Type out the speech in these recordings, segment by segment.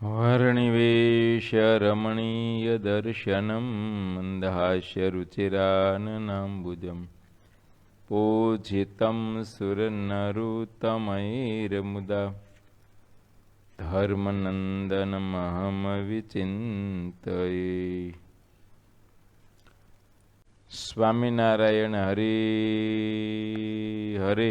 वर्णिवेशरमणीयदर्शनं मन्दहास्यरुचिराननाम्बुजं पूजितं सुरनरुत्तमैर्मुदा धर्मनन्दनमहमविचिन्तये। स्वामिनारायण हरि हरे।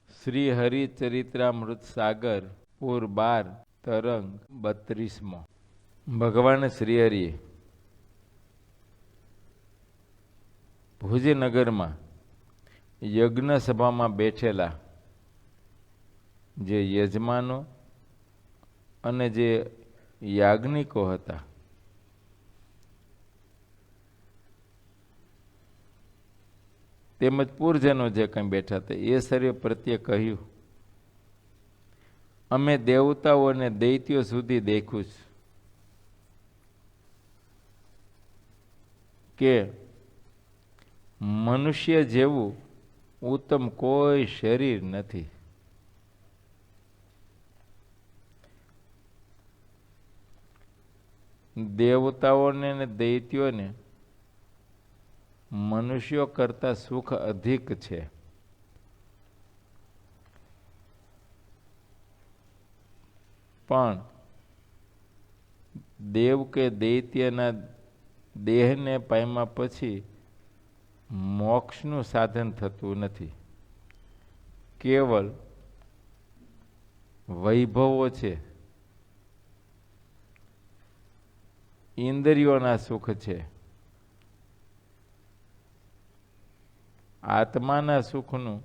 श्री हरिचरित्रामृत सागर पूर 12 तरंग 32। भगवान श्री हरिए भुजनगर में यज्ञ सभा में बैठेला जे यजमानो अने जे याज्ञिको हता તેમજ પૂરજનો જે કંઈ બેઠા હતા એ સર્વે પ્રત્યે કહ્યું, અમે દેવતાઓ અને દૈત્યો સુધી દેખ્યું કે મનુષ્ય જેવું ઉત્તમ કોઈ શરીર નથી. દેવતાઓને અને દૈત્યોને મનુષ્યો કરતા સુખ અધિક છે. પણ દેવ કે દૈત્યના દેહને પામ્યા પછી મોક્ષનું સાધન થતું નથી. કેવળ વૈભવો છે, ઇન્દ્રિયોના સુખ છે. આત્માના સુખનું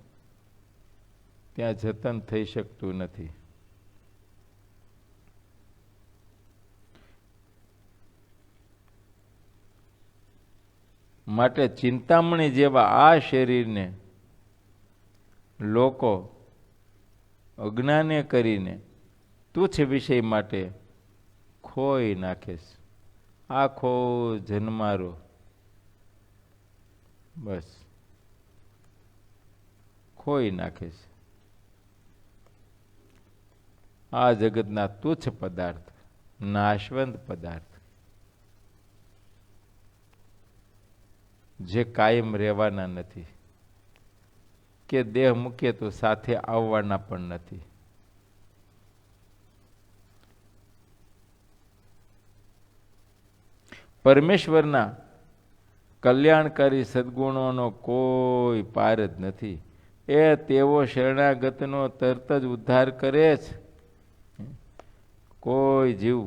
ત્યાં જતન થઈ શકતું નથી. માટે ચિંતામણી જેવા આ શરીરને લોકો અજ્ઞાને કરીને તુચ્છ વિષય માટે ખોઈ નાખે છે. આખો જન્મારો બસ ખોઈ નાખે છે. આ જગતના તુચ્છ પદાર્થ, નાશવંત પદાર્થ જે કાયમ રહેવાના નથી, કે દેહ મૂકીએ તો સાથે આવવાના પણ નથી. પરમેશ્વરના કલ્યાણકારી સદગુણોનો કોઈ પાર જ નથી. એ તેઓ શરણાગતનો તરત જ ઉદ્ધાર કરે છે. કોઈ જીવ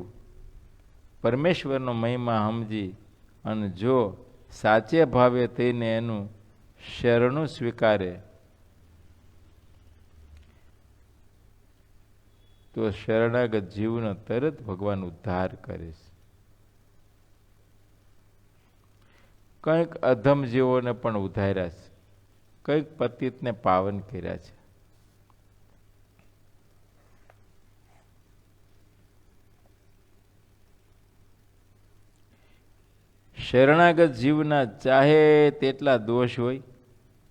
પરમેશ્વરનો મહિમા સમજી અને જો સાચે ભાવે થઈને એનું શરણું સ્વીકારે તો શરણાગત જીવનો તરત ભગવાન ઉદ્ધાર કરે છે. કંઈક અધમ જીવોને પણ ઉદ્ધાર્યા છે, કંઈક પતિતને પાવન કર્યા છે. શરણાગત જીવના ચાહે તેટલા દોષ હોય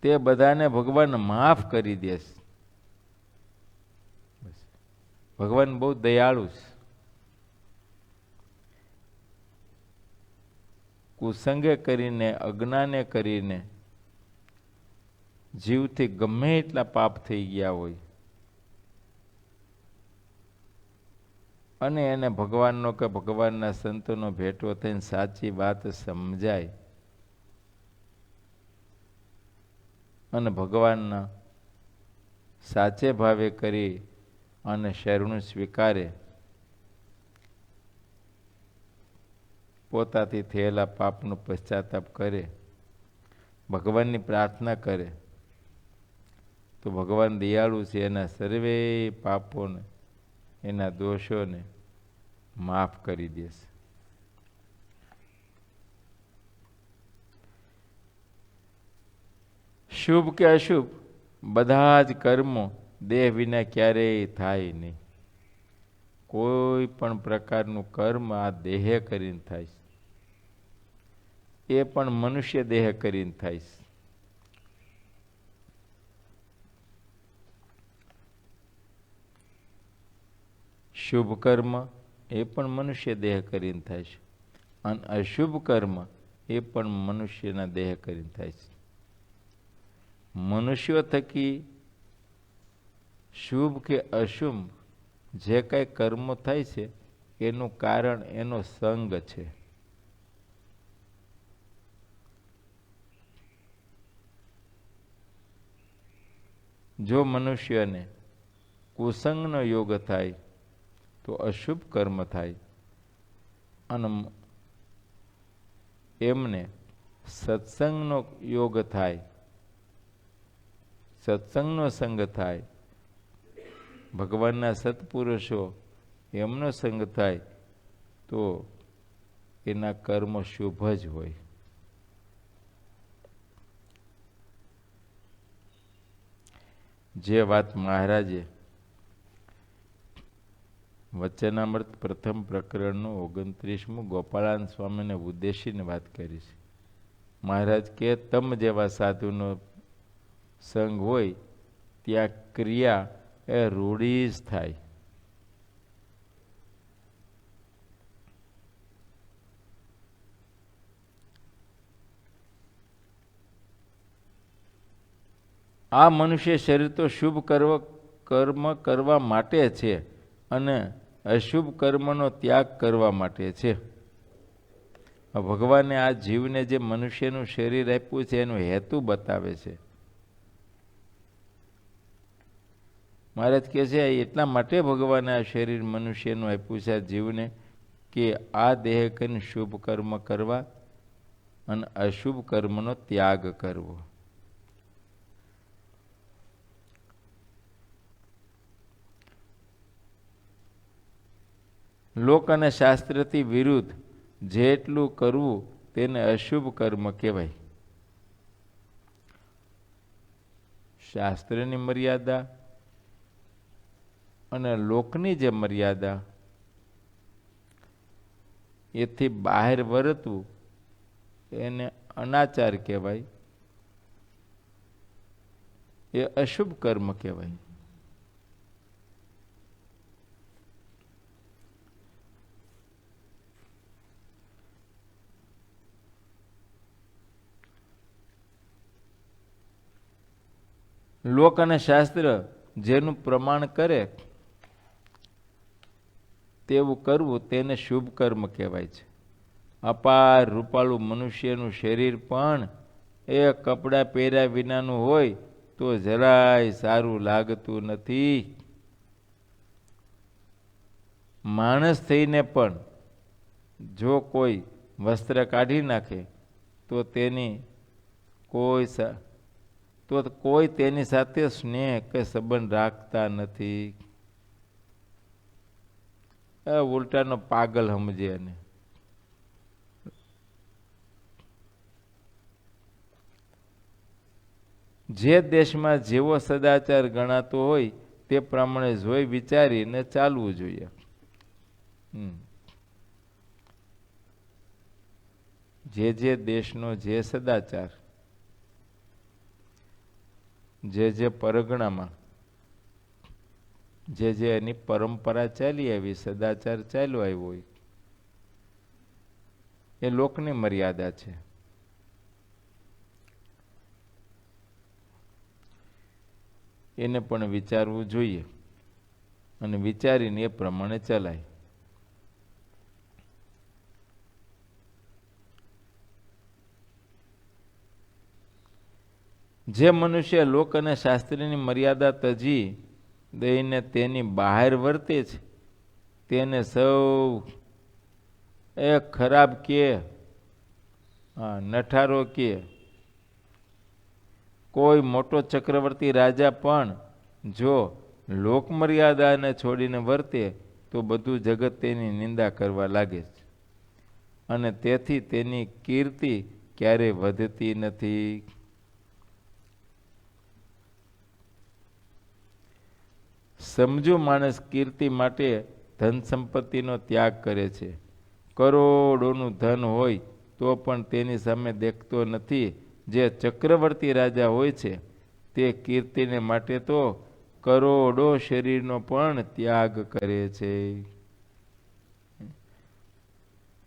તે બધાને ભગવાન માફ કરી દેશે. ભગવાન બહુ દયાળુ છે. કુસંગે કરીને, અજ્ઞાને કરીને જીવથી ગમે એટલા પાપ થઈ ગયા હોય અને એને ભગવાનનો કે ભગવાનના સંતોનો ભેટો થઈને સાચી વાત સમજાય અને ભગવાનના સાચે ભાવે કરી અને શરણું સ્વીકારે, પોતાથી થયેલા પાપનો પશ્ચાતાપ કરે, ભગવાનની પ્રાર્થના કરે તો ભગવાન દયાળુ છે. એના સર્વે પાપોને, એના દોષોને માફ કરી દેશે. શુભ કે અશુભ બધા જ કર્મો દેહ વિના ક્યારેય થાય નહીં. કોઈ પણ પ્રકારનું કર્મ આ દેહે કરીને થાય છે, એ પણ મનુષ્ય દેહ કરીને થાય છે. શુભ કર્મ એ પણ મનુષ્ય દેહ કરીને થાય છે, અને અશુભ કર્મ એ પણ મનુષ્યના દેહ કરીને થાય છે. મનુષ્યો થકી શુભ કે અશુભ જે કાંઈ કર્મો થાય છે એનું કારણ એનો સંગ છે. જો મનુષ્યને કુસંગનો યોગ થાય તો અશુભ કર્મ થાય, અને એમને સત્સંગનો યોગ થાય, સત્સંગનો સંગ થાય, ભગવાનના સત્પુરુષો એમનો સંગ થાય તો એના કર્મ શુભ જ હોય. જે વાત મહારાજે વચનામૃત પ્રથમ પ્રકરણનું 29મું ગોપાળાન સ્વામીને ઉદ્દેશીને વાત કરી છે. મહારાજ કે તમ જેવા સાધુનો સંગ હોય ત્યાં ક્રિયા એ રૂઢી જ થાય. આ મનુષ્ય શરીર તો શુભ કર્મ કરવા માટે છે અને અશુભ કર્મનો ત્યાગ કરવા માટે છે. ભગવાને આ જીવને જે મનુષ્યનું શરીર આપ્યું છે એનો હેતુ બતાવે છે. મહારાજ કહે છે એટલા માટે ભગવાને આ શરીર મનુષ્યનું આપ્યું છે આ જીવને, કે આ દેહ કરીને શુભ કર્મ કરવા અને અશુભ કર્મનો ત્યાગ કરવો. લોક અને શાસ્ત્રથી વિરુદ્ધ જેટલું કરવું તેને અશુભ કર્મ કહેવાય. શાસ્ત્રની મર્યાદા અને લોકની જે મર્યાદા એથી બહાર વર્તવું એને અનાચાર કહેવાય, એ અશુભ કર્મ કહેવાય. લોક અને શાસ્ત્ર જેનું પ્રમાણ કરે તેવું કરવું તેને શુભ કર્મ કહેવાય છે. અપાર રૂપાળું મનુષ્યનું શરીર પણ એ કપડાં પહેર્યા વિનાનું હોય તો જરાય સારું લાગતું નથી. માણસ થઈને પણ જો કોઈ વસ્ત્ર કાઢી નાખે તો કોઈ તેની સાથે સ્નેહ કે સંબંધ રાખતા નથી. ઉલટાનો પાગલ સમજે. એને જે દેશમાં જેવો સદાચાર ગણાતો હોય તે પ્રમાણે જોઈ વિચારીને ચાલવું જોઈએ. જે દેશનો જે સદાચાર, જે પરગણામાં જે એની પરંપરા ચાલી આવી, સદાચાર ચાલ્યો આવ્યો હોય, એ લોકની મર્યાદા છે. એને પણ વિચારવું જોઈએ અને વિચારીને એ પ્રમાણે ચલાય. જે મનુષ્ય લોક અને શાસ્ત્રની મર્યાદા તજી દઈને તેની બહાર વર્તે છે તેને સૌ એ ખરાબ કે નઠારો કે. કોઈ મોટો ચક્રવર્તી રાજા પણ જો લોકમર્યાદાને છોડીને વર્તે તો બધું જગત તેની નિંદા કરવા લાગે છે, અને તેથી તેની કીર્તિ ક્યારેય વધતી નથી. સમજુ માણસ કીર્તિ માટે ધન સંપત્તિનો ત્યાગ કરે છે. કરોડોનું ધન હોય તો પણ તેની સામે દેખતો નથી. જે ચક્રવર્તી રાજા હોય છે તે કીર્તિને માટે તો કરોડો શરીરનો પણ ત્યાગ કરે છે.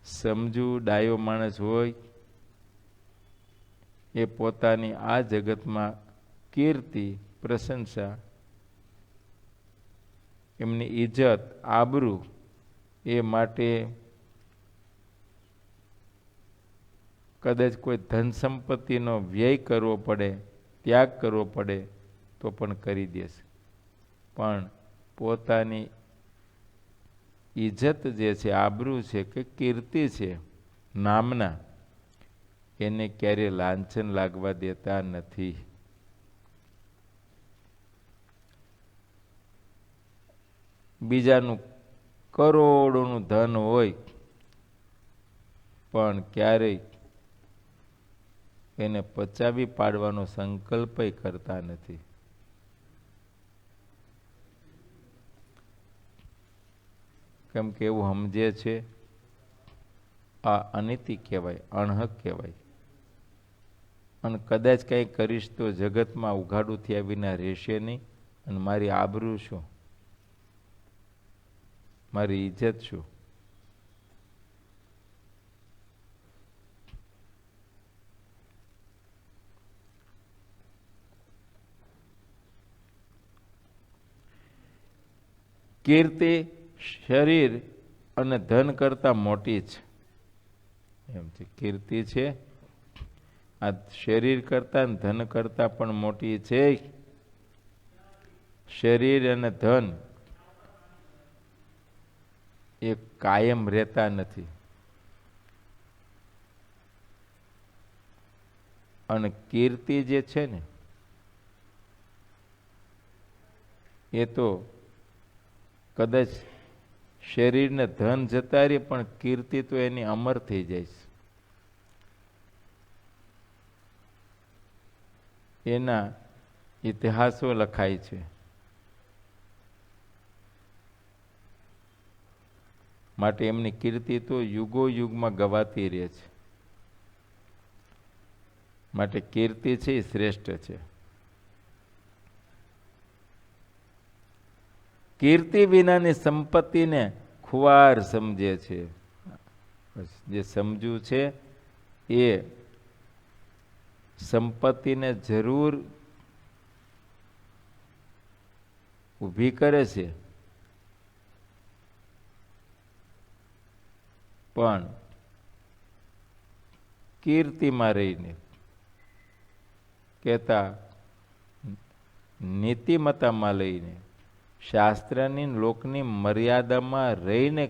સમજુ ડાયો માણસ હોય એ પોતાની આ જગતમાં કીર્તિ, પ્રશંસા, એમની ઇજ્જત, આબરૂ એ માટે કદાચ કોઈ ધન સંપત્તિનો વ્યય કરવો પડે, ત્યાગ કરવો પડે તો પણ કરી દેશે. પણ પોતાની ઇજ્જત જે છે, આબરૂ છે કે કીર્તિ છે નામના, એને ક્યારે લાંછન લાગવા દેતા નથી. બીજાનું કરોડોનું ધન હોય પણ ક્યારેય એને પચાવી પાડવાનો સંકલ્પ કરતા નથી. કેમ કે એવું સમજે છે આ અનીતિ કહેવાય, અણહક કહેવાય. અને કદાચ કંઈ કરીશ તો જગતમાં ઉઘાડું થયા વિના રહેશે નહીં. અને મારી આબરૂ શું, મારી ઇજ્જત શું? કીર્તિ શરીર અને ધન કરતાં મોટી છે. એમ છે કીર્તિ છે આ શરીર કરતાં ને ધન કરતાં પણ મોટી છે. શરીર અને ધન એ કાયમ રહેતા નથી. અને કીર્તિ જે છે ને એ તો કદાચ શરીરને ધન જતા રહે પણ કીર્તિ તો એની અમર થઈ જાય છે. એના ઇતિહાસો લખાય છે. માટે એમની કીર્તિ તો યુગો યુગમાં ગવાતી રહે છે. માટે કીર્તિ છે એ શ્રેષ્ઠ છે. કીર્તિ વિનાની સંપત્તિને ખુવાર સમજે છે. જે સમજુ છે એ સંપત્તિને જરૂર ઊભી કરે છે, પણ કીર્તિમાં રહીને કહેતા નીતિમત્તામાં લઈને શાસ્ત્રની લોકની મર્યાદામાં રહીને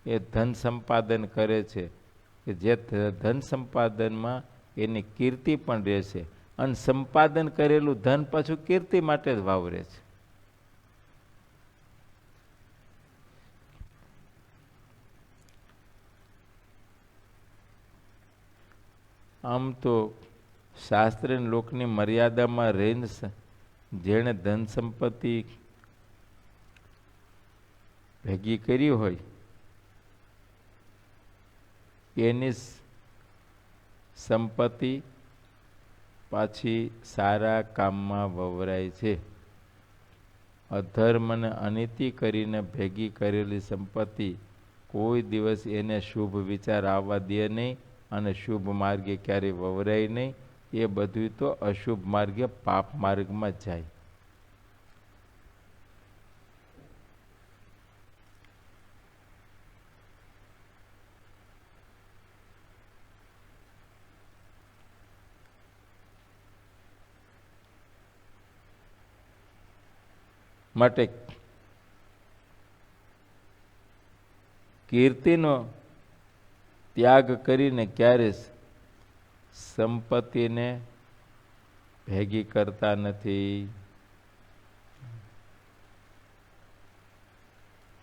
એ ધન સંપાદન કરે છે કે જે ધન સંપાદનમાં એની કીર્તિ પણ રહેશે. અને સંપાદન કરેલું ધન પાછું કીર્તિ માટે જ વાવરે છે. આમ તો શાસ્ત્ર લોકની મર્યાદામાં રહીને જેણે ધન સંપત્તિ ભેગી કરી હોય એની સંપત્તિ પાછી સારા કામમાં વવરાય છે. અધર્મ અને અનીતિ કરીને ભેગી કરેલી સંપત્તિ કોઈ દિવસ એને શુભ વિચાર આવવા દે નહીં અને શુભ માર્ગે ક્યારેય વવરાય નહીં. એ બધું તો અશુભ માર્ગે પાપ માર્ગમાં જાય. માટે કીર્તિનો ત્યાગ કરીને ક્યારે સંપત્તિને ભેગી કરતા નથી.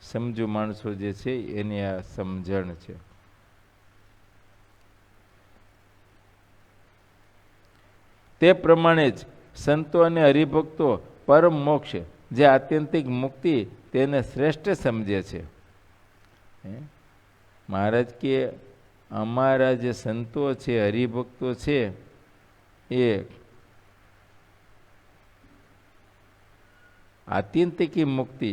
સમજુ માણસો જે છે એની આ સમજણ છે. તે પ્રમાણે જ સંતો અને હરિભક્તો પરમ મોક્ષ જે આત્યંતિક મુક્તિ તેને શ્રેષ્ઠ સમજે છે. મહારાજ કે અમારા જે સંતો છે, હરિભક્તો છે, એ આત્યંતિકી મુક્તિ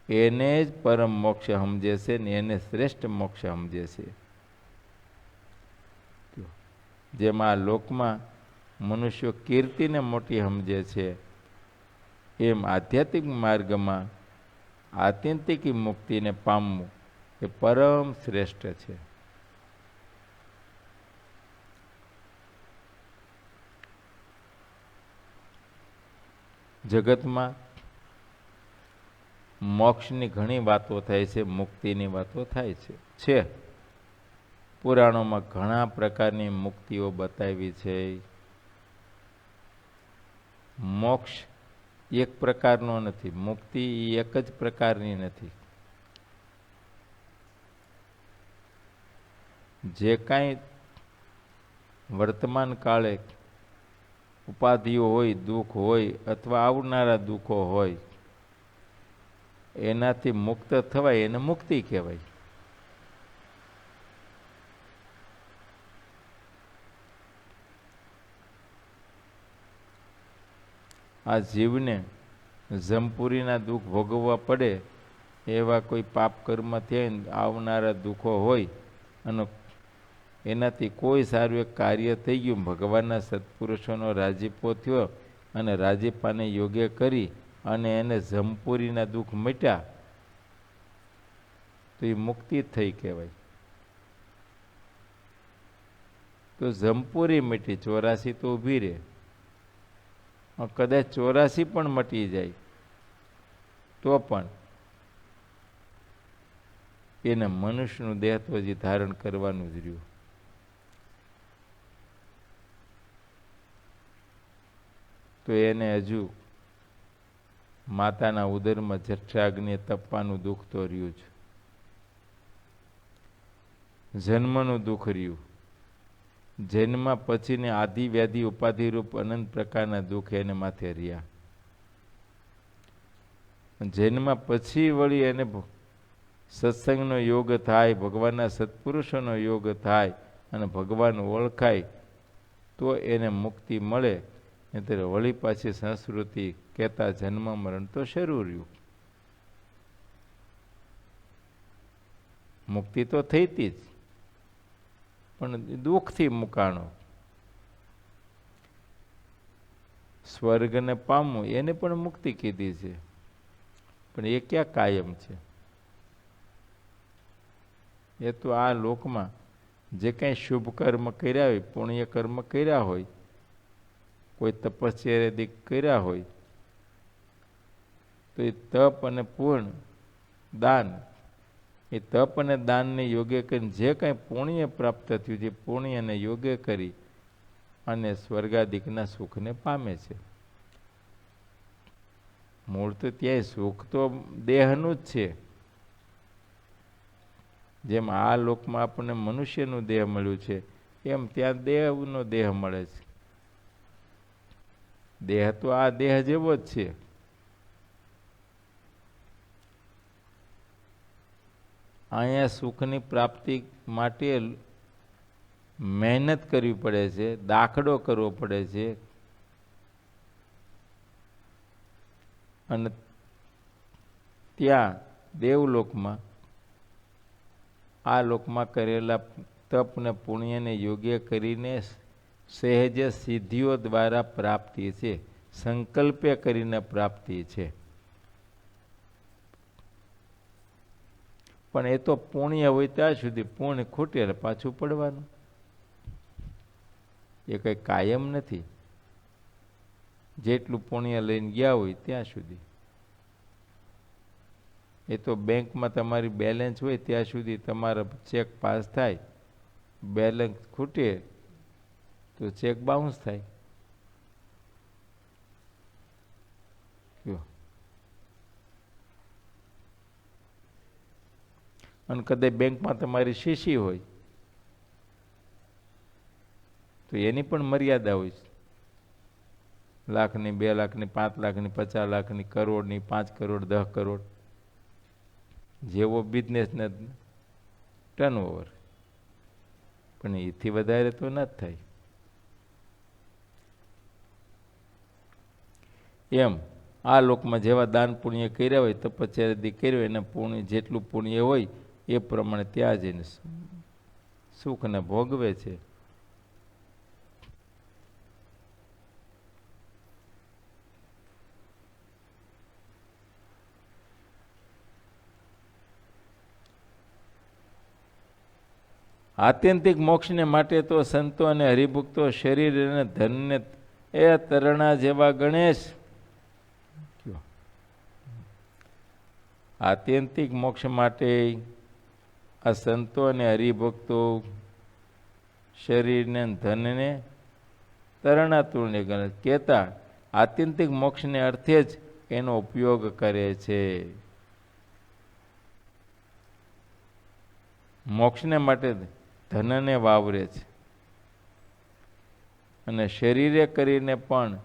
એને જ પરમ મોક્ષ સમજે છે ને એને શ્રેષ્ઠ મોક્ષ સમજે છે. જેમાં આ લોકમાં મનુષ્યો કીર્તિને મોટી સમજે છે, એમ આધ્યાત્મિક માર્ગમાં આત્યંતિકી મુક્તિને પામવું એ પરમ શ્રેષ્ઠ છે. જગતમાં મોક્ષની ઘણી વાતો થાય છે, મુક્તિની વાતો થાય છે. પુરાણોમાં ઘણા પ્રકારની મુક્તિઓ બતાવી છે. મોક્ષ એક પ્રકારનો નથી, મુક્તિ એક જ પ્રકારની નથી. જે કાંઈ વર્તમાન કાળે ઉપાધિઓ હોય, દુઃખ હોય અથવા આવનારા દુઃખો હોય, એનાથી મુક્ત થવાય એને મુક્તિ કહેવાય. આ જીવને જમપુરીના દુઃખ ભોગવવા પડે એવા કોઈ પાપ કર્મ થઈને આવનારા દુઃખો હોય અને એનાથી કોઈ સારું એક કાર્ય થઈ ગયું, ભગવાનના સત્પુરુષોનો રાજીપો થયો અને રાજીપાને યોગ્ય કરી અને એને જમપુરીના દુઃખ મટ્યા તો એ મુક્તિ થઈ કહેવાય. તો જમપુરી મટી, 84 તો ઊભી રહે. કદાચ 84 પણ મટી જાય તો પણ એને મનુષ્યનું દેહ તો હજી ધારણ કરવાનું જ રહ્યું. તો એને હજુ માતાના ઉદરમાં જઠરાગ્નિ તપવાનું દુઃખ તો રહ્યું છે, જન્મનું દુઃખ રહ્યું, જન્મ પછીને આદિ વ્યાધિ ઉપાધિરૂપ અનંત પ્રકારના દુઃખ એને માથે રહ્યા. જન્મ પછી વળી એને સત્સંગનો યોગ થાય, ભગવાનના સત્પુરુષોનો યોગ થાય અને ભગવાન ઓળખાય તો એને મુક્તિ મળે. એટલે વળી પાછી સંસ્કૃતિ કહેતા જન્મ મરણ તો શરૂ રહ્યું. મુક્તિ તો થઈ હતી જ, પણ દુઃખથી મુકાણો. સ્વર્ગને પામવું એને પણ મુક્તિ કીધી છે, પણ એ ક્યાં કાયમ છે? એ તો આ લોકમાં જે કંઈ શુભ કર્મ કર્યા હોય, પુણ્ય કર્મ કર્યા હોય, કોઈ તપસ્યા કર્યા હોય તો એ તપ અને પૂર્ણ દાન, એ તપ અને દાનને યોગ્ય કરીને જે કંઈ પુણ્ય પ્રાપ્ત થયું છે, પુણ્યને યોગ્ય કરી અને સ્વર્ગાદિકના સુખને પામે છે. મૂળ તો ત્યાંય સુખ તો દેહનું જ છે. જેમ આ લોકમાં આપણને મનુષ્યનું દેહ મળ્યું છે, એમ ત્યાં દેવનો દેહ મળે છે. દેહ તો આ દેહ જેવો જ છે. અહીંયા સુખની પ્રાપ્તિ માટે મહેનત કરવી પડે છે, દાખલો કરવો પડે છે, અને ત્યાં દેવલોકમાં આ લોકમાં કરેલા તપને પુણ્યને યોગ્ય કરીને સહેજ સિદ્ધિઓ દ્વારા પ્રાપ્તિ છે, સંકલ્પે કરીને પ્રાપ્તિ છે. પણ એ તો પુણ્ય હોય ત્યાં સુધી, પુણ્ય ખૂટે એટલે પાછું પડવાનું. એ કંઈ કાયમ નથી. જેટલું પુણ્ય લઈને ગયા હોય ત્યાં સુધી. એ તો બેંકમાં તમારી બેલેન્સ હોય ત્યાં સુધી તમારા ચેક પાસ થાય, બેલેન્સ ખૂટે તો ચેક બાઉન્સ થાય. અને કદાચ બેંકમાં તમારી શીશી હોય તો એની પણ મર્યાદા હોય છે. 1 લાખની, 2 લાખની, 5 લાખની, 50 લાખની, કરોડની, 5 કરોડ, 10 કરોડ, જેવો બિઝનેસને ટર્નઓવર. પણ એથી વધારે તો ન જ થાય. એમ આ લોકમાં જેવા દાન પુણ્ય કર્યા હોય, તપશ્ચર્યાદી કર્યો, એને પુણ્ય જેટલું પુણ્ય હોય એ પ્રમાણે ત્યાં જઈને સુખને ભોગવે છે. આત્યંતિક મોક્ષને માટે તો સંતો અને હરિભક્તો શરીર અને ધનને એ તરણા જેવા ગણેશ. આત્યંતિક મોક્ષ માટે આ સંતો અને હરિભક્તો શરીરને ધનને તરણા તુલ્ય ગણેશ કહેતા આત્યંતિક મોક્ષને અર્થે જ એનો ઉપયોગ કરે છે. મોક્ષને માટે ધનને વાવરે છે અને શરીરે કરીને પણ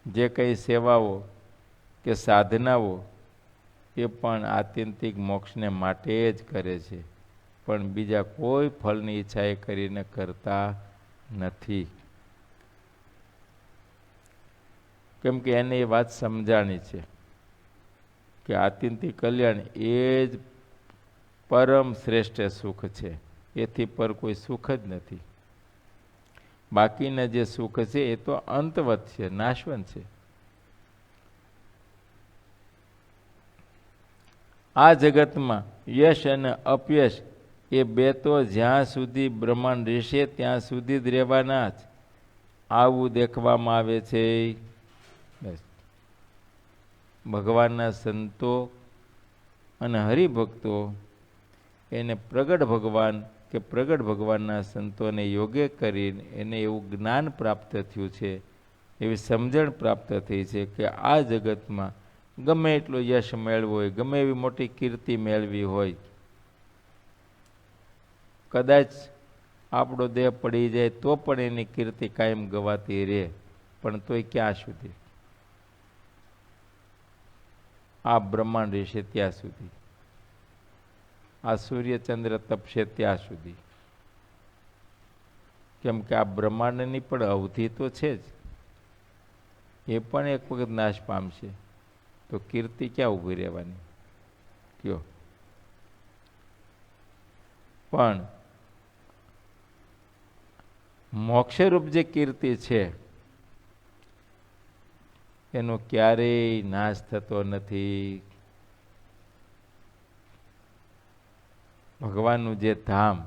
જે કંઈ સેવાઓ કે સાધનાઓ એ પણ આત્યંતિક મોક્ષને માટે જ કરે છે, પણ બીજા કોઈ ફળની ઈચ્છા એ કરીને કરતા નથી. કેમ કે એને એ વાત સમજાણી છે કે આત્યંતિક કલ્યાણ એ જ પરમ શ્રેષ્ઠ સુખ છે, એથી પર કોઈ સુખ જ નથી. બાકીના જે સુખ છે એ તો અંતવત છે, નાશવંત છે. આ જગતમાં યશ અને અપયશ એ બે તો જ્યાં સુધી બ્રહ્માંડ રહેશે ત્યાં સુધી જ રહેવાના જ, આવું દેખવામાં આવે છે. ભગવાનના સંતો અને હરિભક્તો એને પ્રગટ ભગવાન કે પ્રગટ ભગવાનના સંતોને યોગે કરીને એને એવું જ્ઞાન પ્રાપ્ત થયું છે, એવી સમજણ પ્રાપ્ત થઈ છે કે આ જગતમાં ગમે એટલો યશ મેળવો હોય, ગમે એવી મોટી કીર્તિ મેળવી હોય, કદાચ આપણો દેહ પડી જાય તો પણ એની કીર્તિ કાયમ ગવાતી રહે, પણ તોય ક્યાં સુધી? આ બ્રહ્માંડ રહેશે ત્યાં સુધી, આ સૂર્યચંદ્ર તપશે ત્યાં સુધી. કેમ કે આ બ્રહ્માંડની પણ અવધિ તો છે જ, એ પણ એક વખત નાશ પામશે, તો કીર્તિ ક્યાં ઊભી રહેવાની કયો? પણ મોક્ષરૂપ જે કીર્તિ છે એનો ક્યારેય નાશ થતો નથી. ભગવાનનું જે ધામ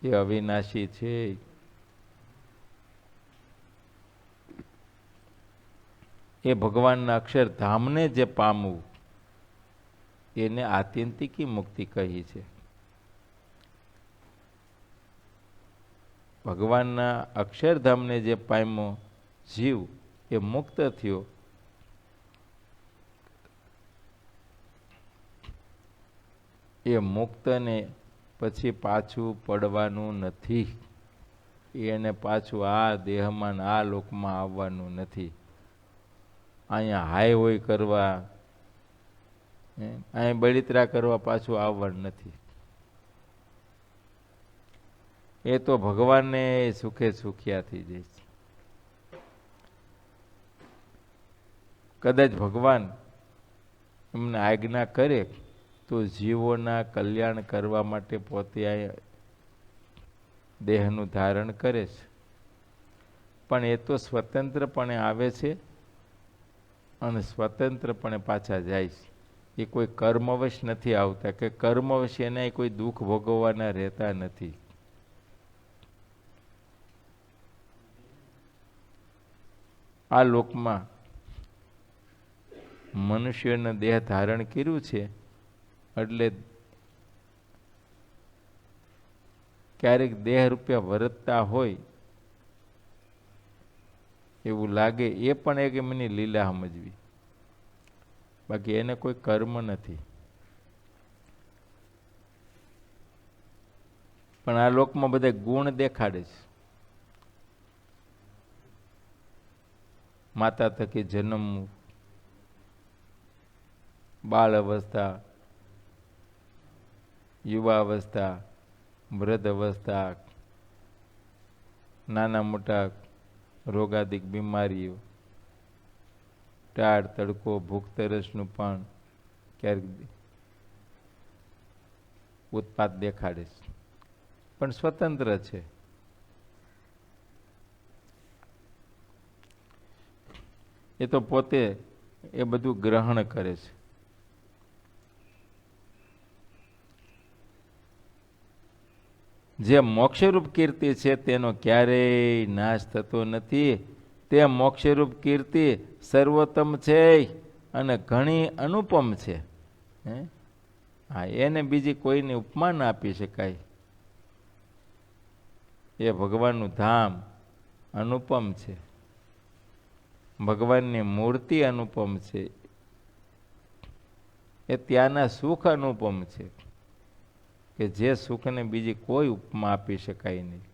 એ અવિનાશી છે. એ ભગવાનના અક્ષરધામને જે પામવું એને આત્યંતિકી મુક્તિ કહી છે. ભગવાનના અક્ષરધામને જે પામ્યો જીવ એ મુક્ત થયો, એ મુક્તને પછી પાછું પડવાનું નથી. એને પાછું આ દેહમાં આ લોકમાં આવવાનું નથી. અહીંયા હાય હોય કરવા, અહીં બળિતરા કરવા પાછું આવવાનું નથી. એ તો ભગવાનને સુખે સુખિયા થઈ જાય છે. કદાચ ભગવાન એમને આજ્ઞા કરે તો જીવોના કલ્યાણ કરવા માટે પોતે આ દેહનું ધારણ કરે છે, પણ એ તો સ્વતંત્રપણે આવે છે અને સ્વતંત્રપણે પાછા જાય છે. એ કોઈ કર્મવશ નથી આવતા કે કર્મવશ એને કોઈ દુઃખ ભોગવવાના રહેતા નથી. આ લોકમાં મનુષ્યને દેહ ધારણ કર્યું છે એટલે ક્યારેક દેહ રૂપિયા વર્તતા હોય એવું લાગે, એ પણ એક એમની લીલા સમજવી, બાકી એને કોઈ કર્મ નથી. પણ આ લોકમાં બધા ગુણ દેખાડે છે. માતા થકી જન્મવું, બાળ અવસ્થા, યુવા અવસ્થા, વૃદ્ધ અવસ્થા, નાના મોટા રોગાદિક બીમારીઓ, ટાળ તડકો ભૂખ તરસનું પણ ક્યારેક ઉત્પાત દેખાડે છે, પણ સ્વતંત્ર છે. એ તો પોતે એ બધું ગ્રહણ કરે છે. જે મોક્ષરૂપ કીર્તિ છે તેનો ક્યારેય નાશ થતો નથી. તે મોક્ષરૂપ કીર્તિ સર્વોત્તમ છે અને ઘણી અનુપમ છે. હા, એને બીજી કોઈની ઉપમા ના આપી શકાય. એ ભગવાનનું ધામ અનુપમ છે, ભગવાનની મૂર્તિ અનુપમ છે, એ ત્યાંના સુખ અનુપમ છે કે જે સુખને બીજી કોઈ ઉપમા આપી શકાય નહીં.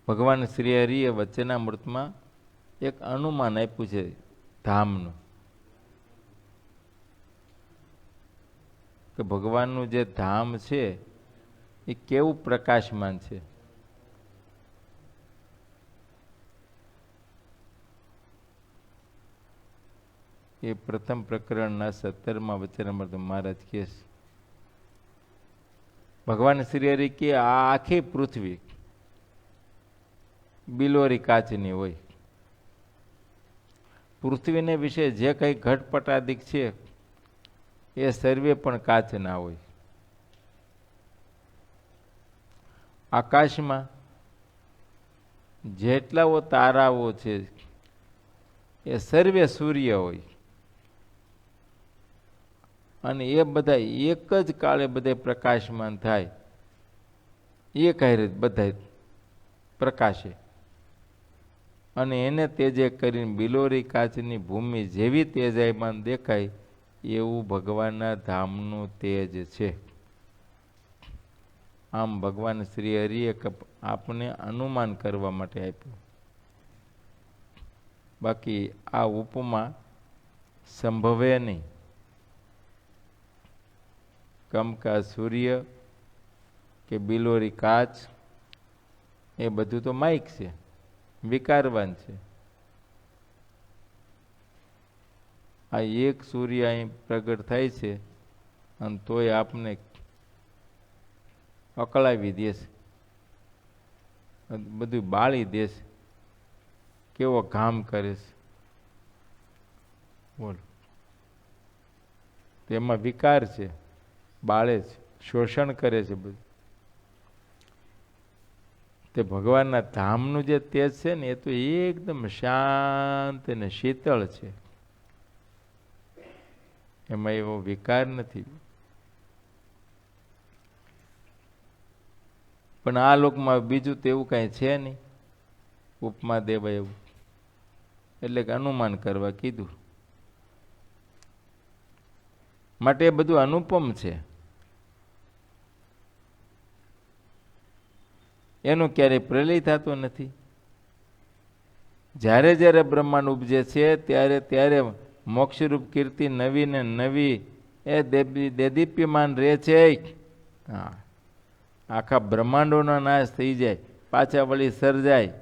ભગવાન શ્રી હરિએ વચનામૃતમાં એક અનુમાન આપ્યું છે ધામનું, કે ભગવાનનું જે ધામ છે એ કેવું પ્રકાશમાન છે. એ પ્રથમ પ્રકરણના 17મા વચનામૃત મહારાજ કહે છે, ભગવાન શ્રી હરિ કે આ આખી પૃથ્વી બિલોરી કાચની હોય. પૃથ્વીને વિશે જે કંઈ ઘટપટાદિક છે એ સર્વે પણ કાચના હોય. આકાશમાં જેટલાઓ તારાઓ છે એ સર્વે સૂર્ય હોય અને એ બધા એક જ કાળે બધે પ્રકાશમાન થાય. એ કહે બધા પ્રકાશે અને એને તેજે કરીને બિલોરી કાચની ભૂમિ જેવી તેજાયમાન દેખાય એવું ભગવાનના ધામનું તેજ છે. આમ ભગવાન શ્રી હરિએ આપને અનુમાન કરવા માટે આપ્યું. બાકી આ ઉપમા સંભવે નહીં. કમકા સૂર્ય કે બિલોરી કાચ એ બધું તો માઇક છે, વિકારવાન છે. આ એક સૂર્ય અહીં પ્રગટ થાય છે અને તોય આપને અકળાવી દેશે, બધું બાળી દેશે. કેવો ઘામ કરે છે બોલો. તેમાં વિકાર છે, બાળે છે, શોષણ કરે છે બધું. તે ભગવાનના ધામનું જે તેજ છે ને એ તો એકદમ શાંત અને શીતળ છે, એમાં એવો વિકાર નથી. પણ આ લોકમાં બીજું તો એવું કાંઈ છે નહીં ઉપમા દેવાય એવું, એટલે કે અનુમાન કરવા કીધું. માટે એ બધું અનુપમ છે, એનું ક્યારેય પ્રલય થતો નથી. જ્યારે જ્યારે બ્રહ્માંડ ઉપજે છે ત્યારે ત્યારે મોક્ષરૂપ કીર્તિ નવી ને નવી એ દેદીપ્યમાન રહે છે. હા, આખા બ્રહ્માંડોનો નાશ થઈ જાય, પાછા વળી સર્જાય,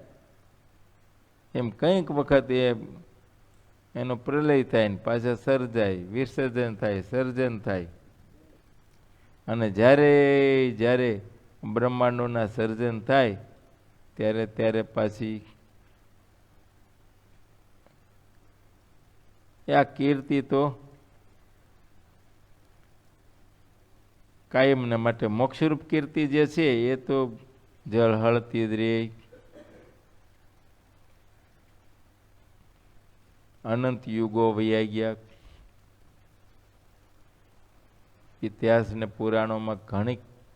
એમ કંઈક વખત એનો પ્રલય થાય ને પાછા સર્જાય, વિસર્જન થાય, સર્જન થાય. અને જ્યારે જ્યારે બ્રહ્માંડોના સર્જન થાય ત્યારે ત્યારે પાછી આ કીર્તિ તો કાયમના માટે મોક્ષરૂપ કીર્તિ જે છે એ તો જળહળતી જ રહે. અનંત યુગો વયા ગયા. ઇતિહાસ ને પુરાણોમાં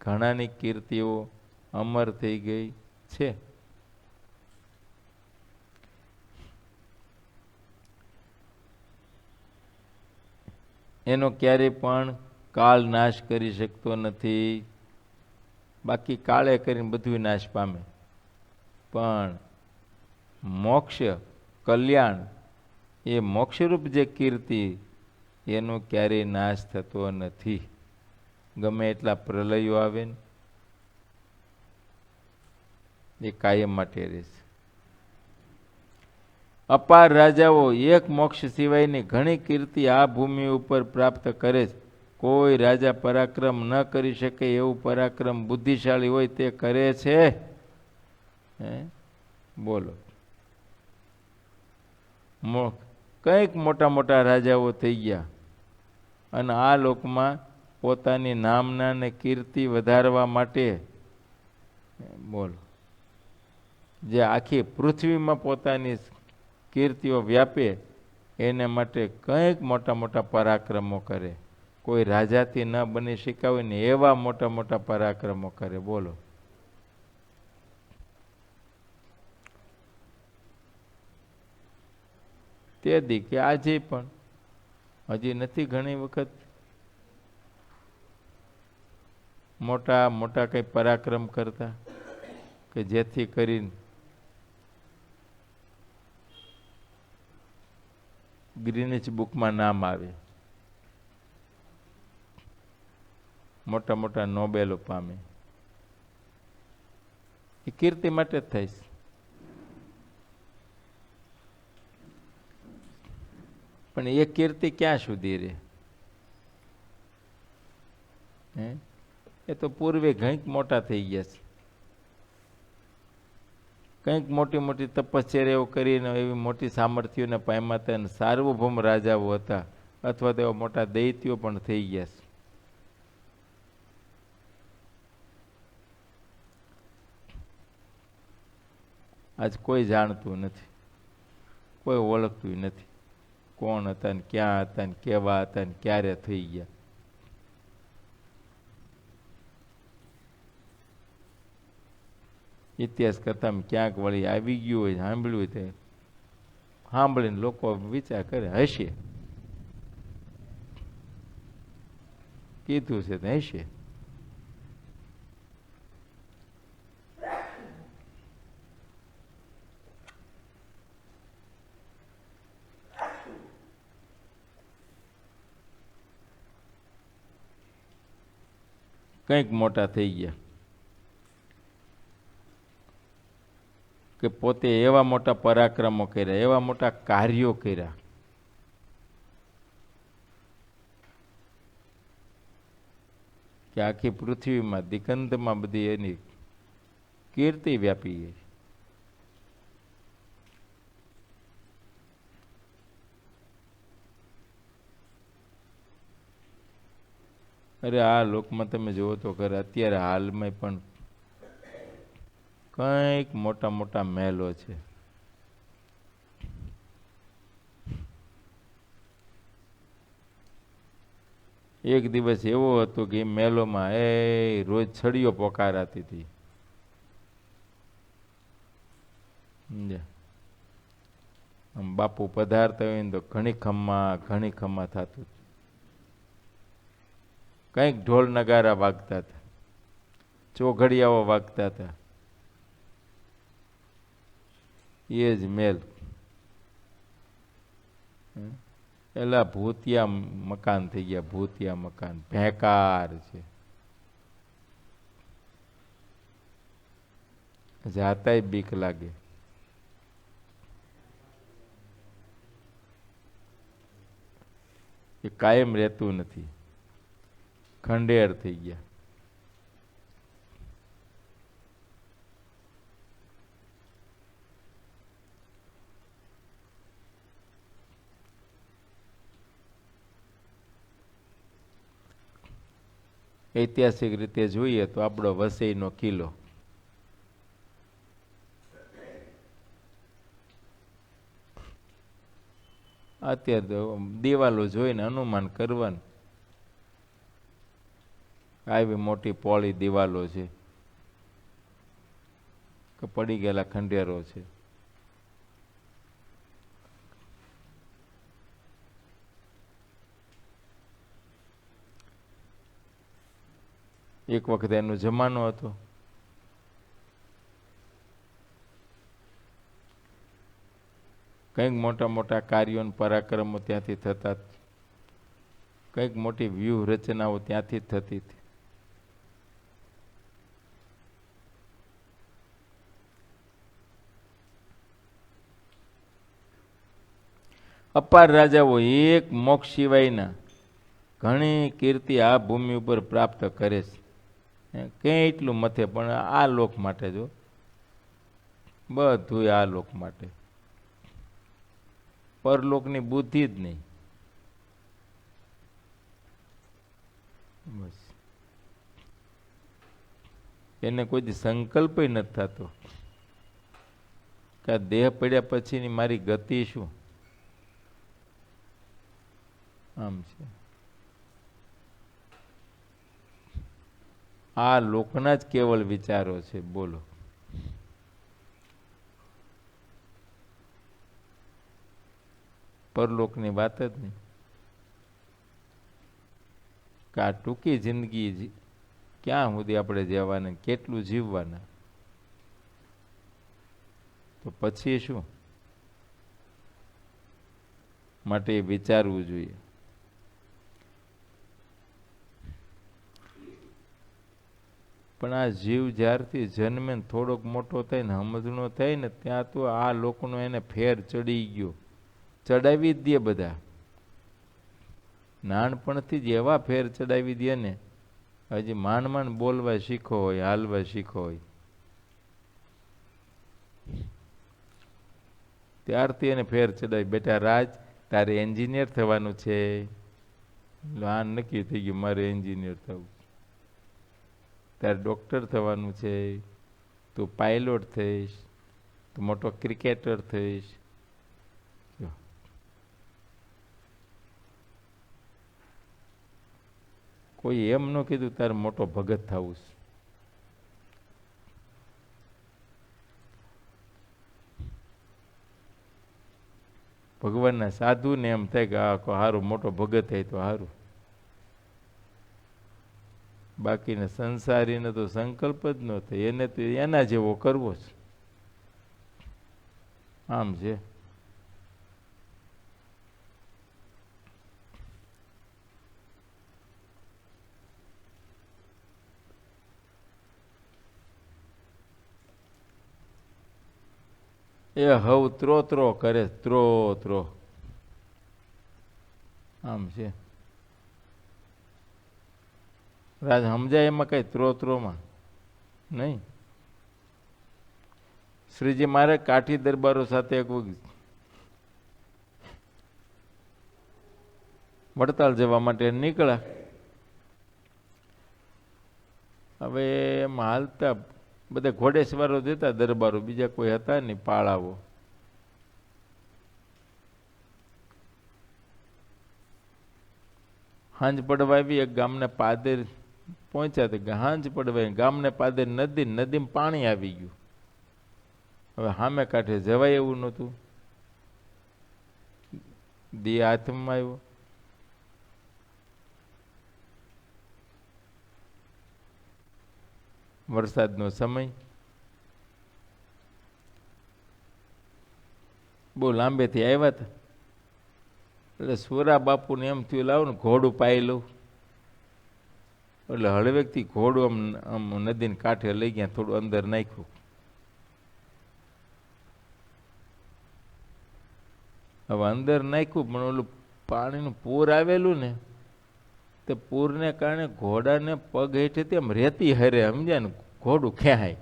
ઘણાની કીર્તિઓ અમર થઈ ગઈ છે. એનો ક્યારેય પણ કાળ નાશ કરી શકતો નથી. બાકી કાળે કરીને બધું નાશ પામે, પણ મોક્ષ કલ્યાણ એ મોક્ષરૂપ જે કીર્તિ એનો ક્યારેય નાશ થતો નથી. ગમે એટલા પ્રલયો આવે ને એ કાયમ માટે રહેશે. અપાર રાજાઓ એક મોક્ષ સિવાયની ઘણી કીર્તિ આ ભૂમિ ઉપર પ્રાપ્ત કરે છે. કોઈ રાજા પરાક્રમ ન કરી શકે એવું પરાક્રમ બુદ્ધિશાળી હોય તે કરે છે. બોલો, કંઈક મોટા મોટા રાજાઓ થઈ ગયા અને આ લોકમાં પોતાની નામના ને કીર્તિ વધારવા માટે, બોલો, જે આખી પૃથ્વીમાં પોતાની કીર્તિઓ વ્યાપે એને માટે કંઈક મોટા મોટા પરાક્રમો કરે. કોઈ રાજાથી ન બની શક્યા હોય ને એવા મોટા મોટા પરાક્રમો કરે. બોલો, તે દી કે આજે પણ હજી નથી ઘણી વખત મોટા મોટા કઈ પરાક્રમ કરતા કે જેથી કરીને ગ્રીનિચ બુકમાં નામ આવે, મોટા મોટા નોબેલો પામે. એ કીર્તિ માટે જ થાય છે. પણ એ કીર્તિ ક્યાં સુધી રહે? એ તો પૂર્વે કંઈક મોટા થઈ ગયા છે, કંઈક મોટી મોટી તપશ્ચર્યાઓ કરીને એવી મોટી સામર્થ્યોને પામ્યા હતા અને સાર્વભૌમ રાજાઓ હતા, અથવા તેવા મોટા દૈત્યો પણ થઈ ગયા છે. આજ કોઈ જાણતું નથી, કોઈ ઓળખતું નથી કોણ હતા ને ક્યાં હતા ને કેવા હતા ને ક્યારે થઈ ગયા. ઇતિહાસ કથામાં ક્યાંક વળી આવી ગયું હોય, સાંભળ્યું હોય, સાંભળીને લોકો વિચાર કરે હશે, કીધું છે તો હશે. કંઈક મોટા થઈ ગયા કે પોતે એવા મોટા પરાક્રમો કર્યા, એવા મોટા કાર્યો કર્યા કે આખી પૃથ્વીમાં દિગંતમાં બધી એની કીર્તિ વ્યાપી ગઈ. અરે આ લોકમાં તમે જુઓ તો ખરે અત્યારે હાલમાં પણ કંઈક મોટા મોટા મહેલો છે. એક દિવસ એવો હતો કે એ મહેલોમાં રોજ છડીઓ પોકારાતી હતી. બાપુ પધારતા હોય ને તો ઘણી ખમ્મા થતું. કંઈક ઢોલ નગારા વાગતા હતા, ચોઘડિયાઓ વાગતા હતા. એ જ મેલ એલા ભૂતિયા મકાન થઈ ગયા, ભૂતિયા મકાન, ભેકાર છે. જાતાય બીક લાગે. એ કાયમ રહેતું નથી, ખંડેર થઈ ગયા. ઐતિહાસિક રીતે જોઈએ તો આપણો વસઈનો કિલ્લો અત્યારે તો દિવાલો જોઈને અનુમાન કરવાનું આવી મોટી પોળી દિવાલો છે કે પડી ગયેલા ખંડેરો છે. એક વખત એનો જમાનો હતો, કંઈક મોટા મોટા કાર્યો પરાક્રમો ત્યાંથી થતા, કંઈક મોટી વ્યૂહ રચનાઓ ત્યાંથી જ થતી હતી. અપાર રાજાઓ એક મોક્ષ સિવાયના ઘણી કીર્તિ આ ભૂમિ ઉપર પ્રાપ્ત કરે છે. ક્યાંય એટલું મથે પણ આ લોક માટે જો બધું આ લોક માટે, પરલોકની બુદ્ધિ જ નહીં. બસ એને કોઈ સંકલ્પ નથી થતો કે આ દેહ પડ્યા પછીની મારી ગતિ શું. આમ છે આ લોકના જ કેવળ વિચારો છે. બોલો પરલોકની વાત જ નહીં. કે આ ટૂંકી જિંદગી ક્યાં સુધી આપણે જવાના, કેટલું જીવવાના, તો પછી શું. માટે વિચારવું જોઈએ. પણ આ જીવ જ્યારથી જન્મે થોડોક મોટો થાય ને સમજણો થાય ને ત્યાં તો આ લોકોનો એને ફેર ચડી ગયો. ચડાવી જ દે બધા, નાનપણથી જ એવા ફેર ચડાવી દે ને, હજી માંડ બોલવા શીખો હોય, હાલવા શીખો હોય, ત્યારથી એને ફેર ચડાવી. બેટા રાજ, તારે એન્જિનિયર થવાનું છે. આ નક્કી થઈ ગયું મારે એન્જિનિયર થવું. તારે ડૉક્ટર થવાનું છે, તું પાયલોટ થઈશ, તું મોટો ક્રિકેટર થઈશ. કોઈ એમ ન કીધું તારે મોટો ભગત થવું છે. ભગવાનના સાધુને એમ થાય કે આ સારું મોટો ભગત થાય તો સારું. બાકીને સંસારીને તો સંકલ્પ જ ન થાય, એને તો એના જેવો કરવો છે. આમ છે. એ હવ ત્રો કરે, ત્રો. આમ છે. રાજ સમજાય એમાં કઈ ત્રોમાં નહીં. શ્રીજી મારે કાઠી દરબારો સાથે એક વડતાલ જવા માટે નીકળ્યા. હવે એમાં હાલતા બધા ઘોડેસવારો દેતા દરબારો, બીજા કોઈ હતા નહીં પાળાવો. હાંજ પડવા આવી, એક ગામને પાદર પહોંચ્યા હતા. હાંજ પડવા ગામને પાદર નદીમાં પાણી આવી ગયું. હવે સામે કાંઠે જવાય એવું નહોતું. દી હાથમાં આવ્યો. વરસાદનો સમય, બહુ લાંબેથી આવ્યા હતા. એટલે સુરા બાપુને એમ થયું લાવું ને ઘોડું પાઈ લઉં. એટલે હળવેકથી ઘોડું આમ નદીને કાંઠે લઈ ગયા, થોડું અંદર નાખ્યું. હવે અંદર નાખ્યું પણ ઓલું પાણીનું પૂર આવેલું ને, તે પૂરને કારણે ઘોડાને પગ હેઠેથી આમ રેતી હરે, સમજ્યા ને, ઘોડું ખેહાય.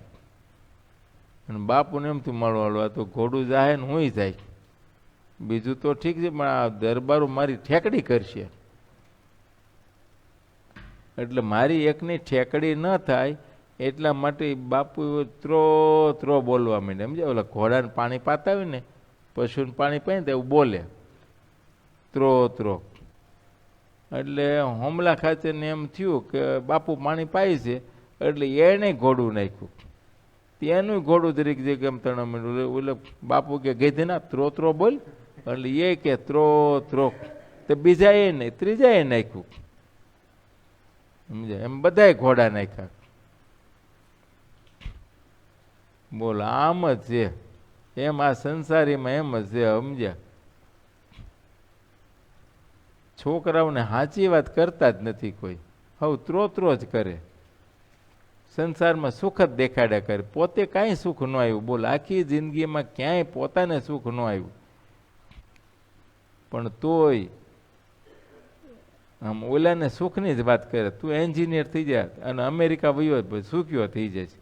અને બાપુને એમ થયું મારું હાલો આ તો ઘોડું જાય ને હું જાય. બીજું તો ઠીક છે પણ આ દરબારો મારી ઠેકડી કરશે, એટલે મારી એકની ઠેકડી ન થાય એટલા માટે બાપુ ત્રો બોલવા માંડે. સમજ્યા, ઓલા ઘોડાને પાણી પાતા હોય ને, પશુને પાણી પાય ને એવું બોલે, ત્રો. એટલે હોમલા ખાચરને એમ થયું કે બાપુ પાણી પાય છે, એટલે એને ઘોડું નાખ્યું. તેનું ઘોડું તરીકે જે કેમ તણ ઓલે બાપુ કે ગઈ ના ત્રો બોલ, એટલે એ કે ત્રો. તો બીજા એ નહીં, ત્રીજા એ નાખ્યું. સમજાય, એમ બધાય ઘોડા નાખ્યા. બોલ આમ જ છે. એમ આ સંસારીમાં એમ જ છે. સમજ્યા, છોકરાઓને સાચી વાત કરતા જ નથી કોઈ. હવે ત્રો જ કરે. સંસારમાં સુખ જ દેખાડ્યા કરે, પોતે કાંઈ સુખ ન આવ્યું. બોલ આખી જિંદગીમાં ક્યાંય પોતાને સુખ ન આવ્યું. પણ તોય આમ ઓલાને સુખની જ વાત કરે. તું એન્જિનિયર થઈ જાય અને અમેરિકા વયો પછી સુખ્યો થઈ જાય છે,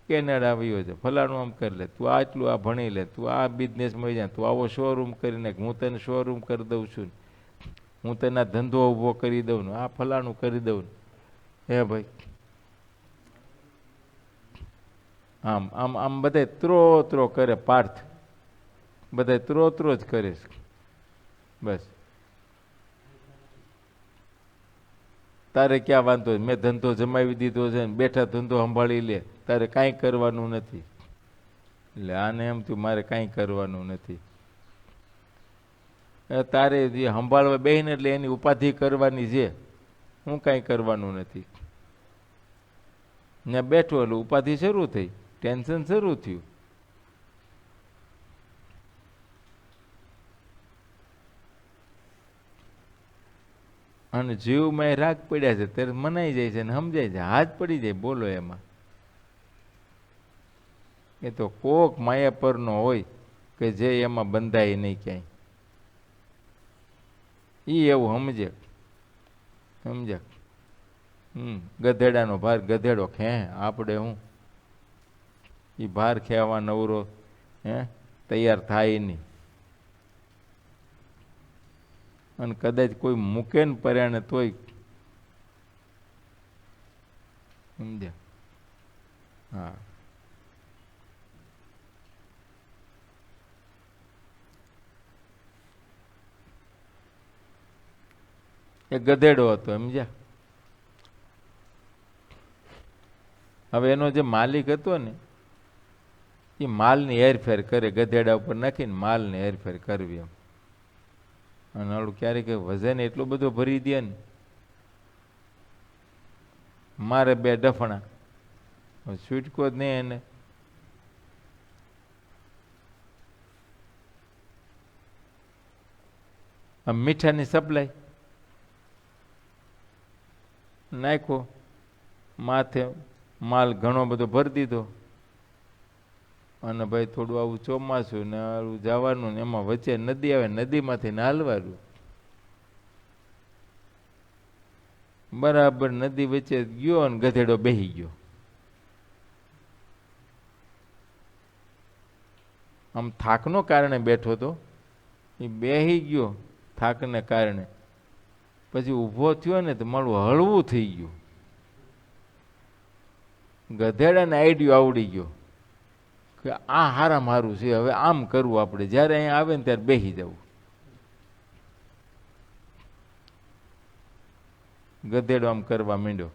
કેનેડા વયો છે, ફલાણું આમ કરી લે, તું આટલું આ ભણી લે, તું આ બિઝનેસમાં જાય, તું આવો શોરૂમ કરીને હું તને શોરૂમ કરી દઉં છું, હું તને ધંધો ઊભો કરી દઉં ને આ ફલાણું કરી દઉં ને. હે ભાઈ, આમ આમ આમ બધા ત્રો કરે પાર્થ, બધા ત્રો જ કરે છે બસ. તારે ક્યાં વાંધો, મેં ધંધો જમાવી દીધો છે ને બેઠા ધંધો સંભાળી લે, તારે કાંઈ કરવાનું નથી. એટલે આને એમ થયું મારે કાંઈ કરવાનું નથી. તારે જે સંભાળવા બેહીને એટલે એની ઉપાધિ કરવાની છે, હું કાંઈ કરવાનું નથી. ને બેઠો એટલે ઉપાધિ શરૂ થઈ, ટેન્શન શરૂ થયું. અને જીવમાં રાગ પડ્યા છે ત્યારે મનાઈ જાય છે ને સમજાય છે, હાથ પડી જાય. બોલો એમાં એ તો કોક માયા પરનો હોય કે જે એમાં બંધાય નહીં ક્યાંય, ઈ એવું સમજે. ગધેડાનો ભાર ગધેડો ખે, આપણે હું ઈ ભાર ખેવા નવરો તૈયાર થાય નહીં. અને કદાચ કોઈ મૂકે ને પર્યાણે તોય સમજ્યા. હા, એ ગધેડો હતો સમજ્યા. હવે એનો જે માલિક હતો ને એ માલની હેરફેર કરે, ગધેડા ઉપર નાખીને માલની હેરફેર કરવી એમ. અને આવડું ક્યારેક વજન એટલો બધો ભરી દે ને, મારે બે ડફણા છૂટકો જ નહીં એને. આમ મીઠાની સપ્લાય નાખો, માથે માલ ઘણો બધો ભરી દીધો, અને ભાઈ થોડું આવું ચોમાસું ને આવું જવાનું ને એમાં વચ્ચે નદી આવે, નદીમાંથી ને હાલવાનું. બરાબર નદી વચ્ચે ગયો અને ગધેડો બેહી ગયો. આમ થાકનો કારણે બેઠો તો, એ બેહી ગયો થાકને કારણે. પછી ઊભો થયો ને તો મારું હળવું થઈ ગયું. ગધેડાને આઈડિયો આવડી ગયો કે આ હારામ હારું છે, હવે આમ કરવું આપણે, જ્યારે અહીંયા આવે ને ત્યારે બેસી જવું. ગધેડો આમ કરવા માંડ્યો,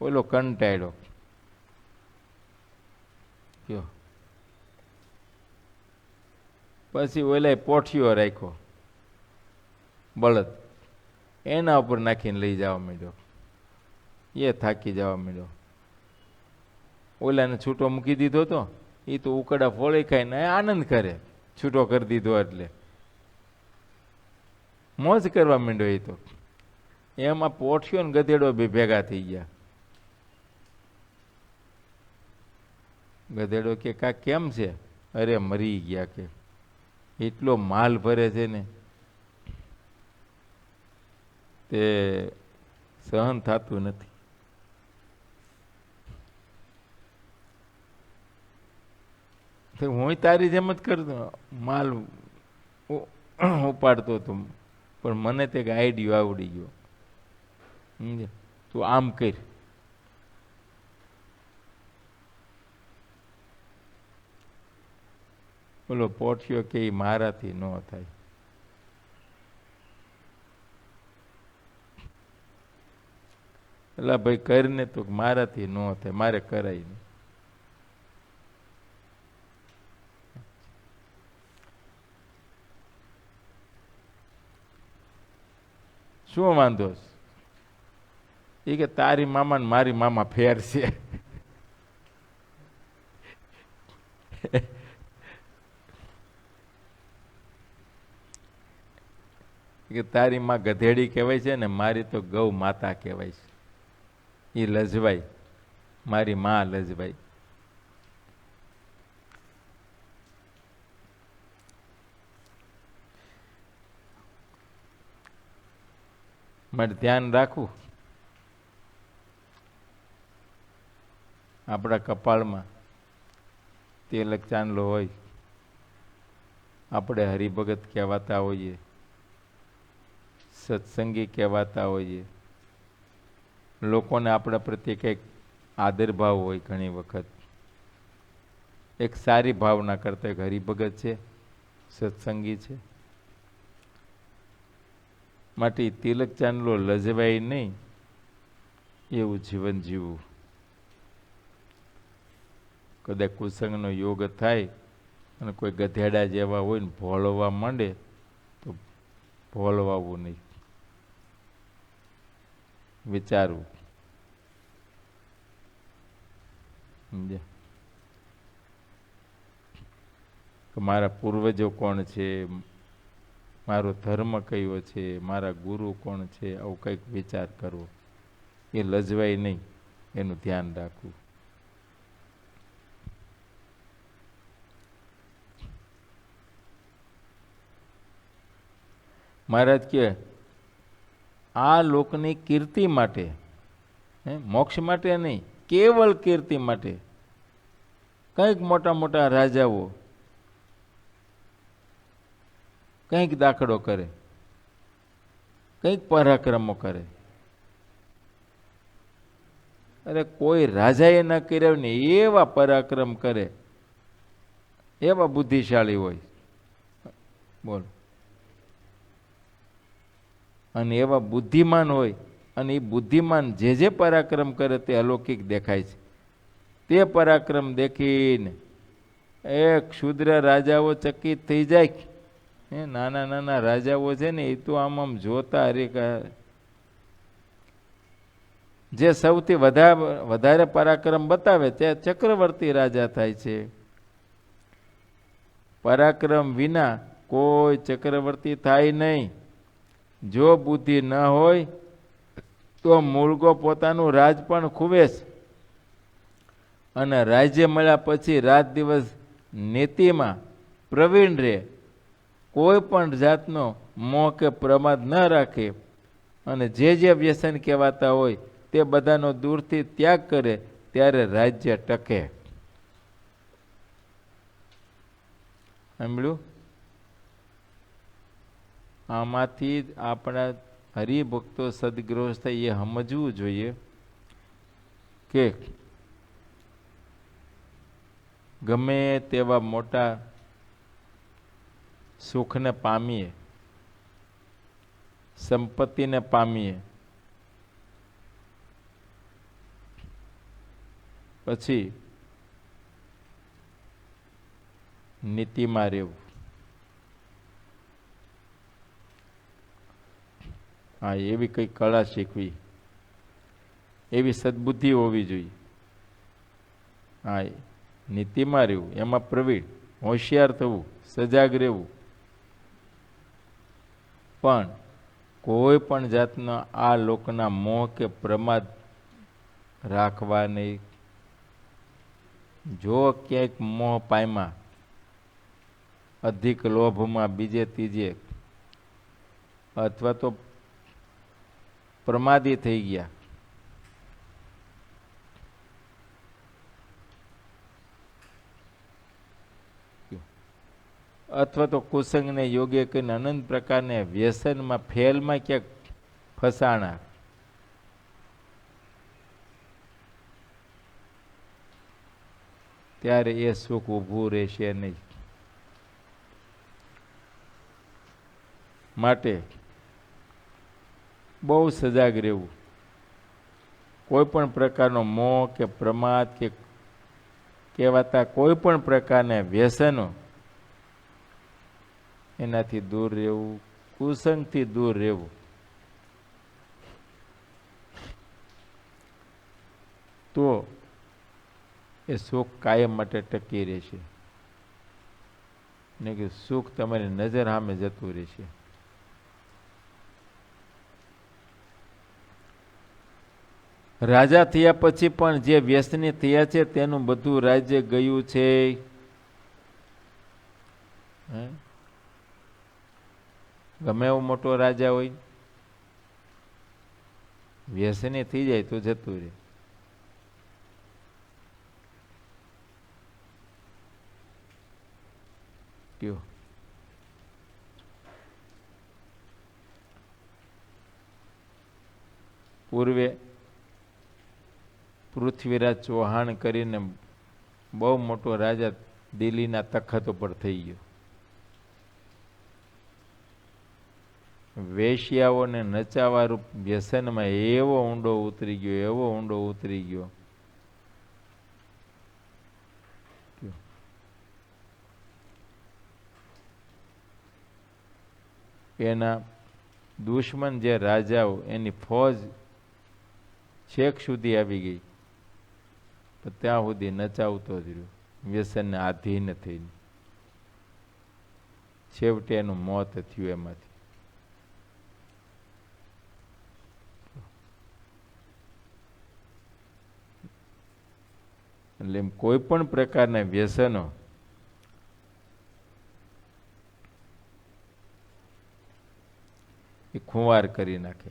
ઓલો કંટાળ્યો. કયો પછી ઓલા પોઠિયો રાખ્યો બળદ, એના ઉપર નાખીને લઈ જવા માંડ્યો. એ થાકી જવા માંડ્યો. ઓલાને છૂટો મૂકી દીધો તો એ તો ઉકડા ફોળે ખાઈને આનંદ કરે, છૂટો કરી દીધો એટલે મોજ કરવા માંડ્યો. એ તો એમાં પોઠિયો ને ગધેડો બે ભેગા થઈ ગયા. ગધેડો કે કા કેમ છે? અરે મરી ગયા કે, એટલો માલ ભરે છે ને તે સહન થતું નથી. હું તારી જેમ જ કરતો, માલ ઉપાડતો હતો, પણ મને તે આઈડિયો આવડી ગયો. સમજે, તું આમ કર. બોલો પોઠિયો કે મારાથી ન થાય. એટલે ભાઈ કરીને તો મારાથી ન થાય, મારે કરાય નહીં. શું વાંધો એ કે તારી મામા ને મારી મામા ફેર છે. કે તારી માં ગધેડી કહેવાય છે ને મારી તો ગૌ માતા કહેવાય છે. એ લજવાય, મારી માં લજવાય. માટે ધ્યાન રાખવું. આપણા કપાળમાં તિલક ચાંદલો હોય, આપણે હરિભગત કહેવાતા હોઈએ, સત્સંગી કહેવાતા હોઈએ, લોકોને આપણા પ્રત્યે કંઈક આદરભાવ હોય, ઘણી વખત એક સારી ભાવના કરતા એક હરિભગત છે, સત્સંગી છે. માટે તિલક ચાંદલો લજવાય નહીં એવું જીવન જીવવું. કદાચ કુસંગનો યોગ થાય અને કોઈ ગધેડા જેવા હોય ને ભોળવા માંડે તો ભોળવાવું નહીં, વિચારવું. સમજ્યા? કે મારા પૂર્વજો કોણ છે, મારો ધર્મ કયો છે, મારા ગુરુ કોણ છે, આવું કંઈક વિચાર કરવો. એ લજવાય નહીં એનું ધ્યાન રાખવું. મહારાજ કે આ લોકની કીર્તિ માટે, મોક્ષ માટે નહીં, કેવળ કીર્તિ માટે કંઈક મોટા મોટા રાજાઓ કંઈક દાખલો કરે, કંઈક પરાક્રમો કરે. અરે કોઈ રાજાએ ન કર્યા ને એવા પરાક્રમ કરે, એવા બુદ્ધિશાળી હોય, બોલો. અને એવા બુદ્ધિમાન હોય, અને એ બુદ્ધિમાન જે પરાક્રમ કરે તે અલૌકિક દેખાય છે. તે પરાક્રમ દેખીને એક ક્ષુદ્ર રાજાઓ ચકિત થઈ જાય. નાના નાના રાજાઓ છે ને એ તો આમ આમ જોતા હરે. જે સૌથી વધારે પરાક્રમ બતાવે તે ચક્રવર્તી રાજા થાય છે. પરાક્રમ વિના કોઈ ચક્રવર્તી થાય નહીં. જો બુદ્ધિ ન હોય તો મૂળગો પોતાનું રાજ પણ ખૂવે છે, અને રાજ્ય મળ્યા પછી રાત દિવસ નીતિમાં પ્રવીણ રહે, કોઈ પણ જાતનો મોહ કે પ્રમાદ ન રાખે, અને જે વ્યસન કહેવાતા હોય તે બધાનો દૂરથી ત્યાગ કરે, ત્યારે રાજ્ય ટકે. સાંભળ્યું? આમાંથી આપણા હરિભક્તો સદગૃહસ્થ એ સમજવું જોઈએ કે ગમે તેવા મોટા સુખને પામીએ, સંપત્તિને પામીએ, પછી નીતિમાં રહેવું. હા, એવી કઈ કળા શીખવી, એવી સદબુદ્ધિ હોવી જોઈએ. હા, નીતિમાં રહેવું, એમાં પ્રવીણ, હોશિયાર થવું, સજાગ રહેવું. પણ કોઈ પણ જાતના આ લોકના મોહ કે પ્રમાદ રાખવા નહીં. જો ક્યાંક મોહ પામ્યા, અધિક લોભમાં બીજે ત્રીજે, અથવા તો પ્રમાદી થઈ ગયા, અથવા તો કુસંગને યોગ્ય કરીને અનંત પ્રકારને વ્યસનમાં ફેલમાં ક્યાંક ફસાણા, ત્યારે એ સુખ ઊભું રહેશે નહીં. માટે બહુ સજાગ રહેવું. કોઈ પણ પ્રકારનો મોહ કે પ્રમાદ કે કહેવાતા કોઈ પણ પ્રકારના વ્યસનો, એનાથી દૂર રહેવું, કુસંગથી દૂર રહેવું. તો એ સુખ કાયમ માટે ટકી રહેશે, ને કે સુખ તમારી નજર સામે જતું રહેશે. રાજા થયા પછી પણ જે વ્યસની થયા છે તેનું બધું રાજ્ય ગયું છે. ગમે એવો મોટો રાજા હોય, વ્યસની થઈ જાય તો જતું રહે. કયો પૂર્વે પૃથ્વીરાજ ચૌહાણ કરીને બહુ મોટો રાજા દિલ્હીના તખત ઉપર થઈ ગયો. વેશ્યાઓને નચાવા રૂપ વ્યસનમાં એવો ઊંડો ઉતરી ગયો, એવો ઊંડો ઉતરી ગયો. એના દુશ્મન જે રાજાઓ, એની ફોજ છેક સુધી આવી ગઈ, પણ ત્યાં સુધી નચાવતો જ રહ્યો, વ્યસનને આધીન થઈને. છેવટે એનું મોત થયું એમાંથી. એટલે એમ કોઈ પણ પ્રકારના વ્યસનો એ ખુંવાર કરી નાખે.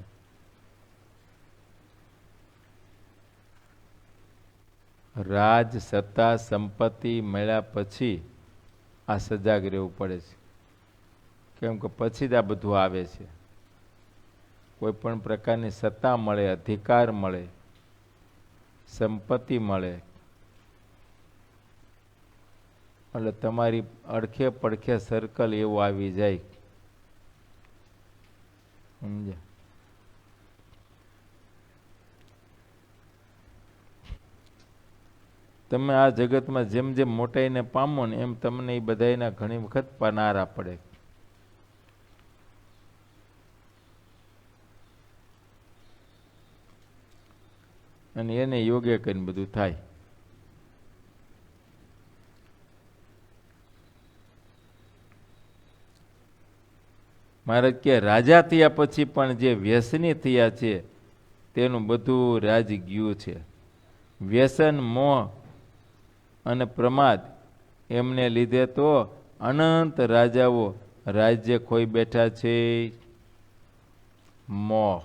રાજ, સત્તા, સંપત્તિ મળ્યા પછી આ સજાગ રહેવું પડે છે. કેમ કે પછી જ આ બધું આવે છે. કોઈ પણ પ્રકારની સત્તા મળે, અધિકાર મળે, સંપત્તિ મળે, એટલે તમારી અડખે પડખે સર્કલ એવું આવી જાય. સમજ્યા? તમે આ જગતમાં જેમ જેમ મોટાઈને પામો ને એમ તમને એ બધાના ઘણી વખત પનારા પડે. અને એને યોગ્ય કરીને બધું થાય. મહારાજ કે રાજા થયા પછી પણ જે વ્યસની થયા છે તેનું બધું રાજ ગયું છે. વ્યસન, મોહ અને પ્રમાદ એમને લીધે તો અનંત રાજાઓ રાજ્ય ખોઈ બેઠા છે. મોહ,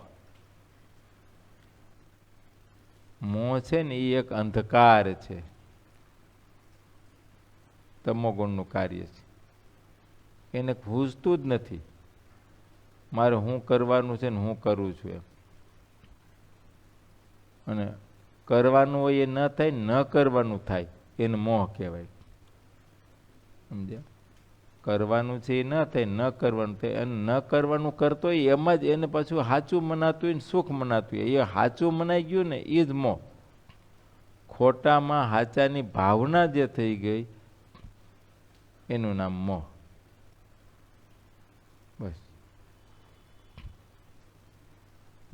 મોહ છે ને એ એક અંધકાર છે, તમોગુણનું કાર્ય છે. એને ભૂજતું જ નથી મારે હું કરવાનું છે ને હું કરું છું એમ. અને કરવાનું હોય એ ન થાય, ન કરવાનું થાય, એને મોહ કહેવાય. સમજ્યા? કરવાનું છે એ ન થાય, ન કરવાનું થાય. અને ન કરવાનું કરતો હોય એમાં જ એને પાછું સાચું મનાતું હોય ને સુખ મનાતું હોય. એ સાચું મનાઈ ગયું ને એ જ મોહ. ખોટામાં સાચાની ભાવના જે થઈ ગઈ એનું નામ મોહ. બસ.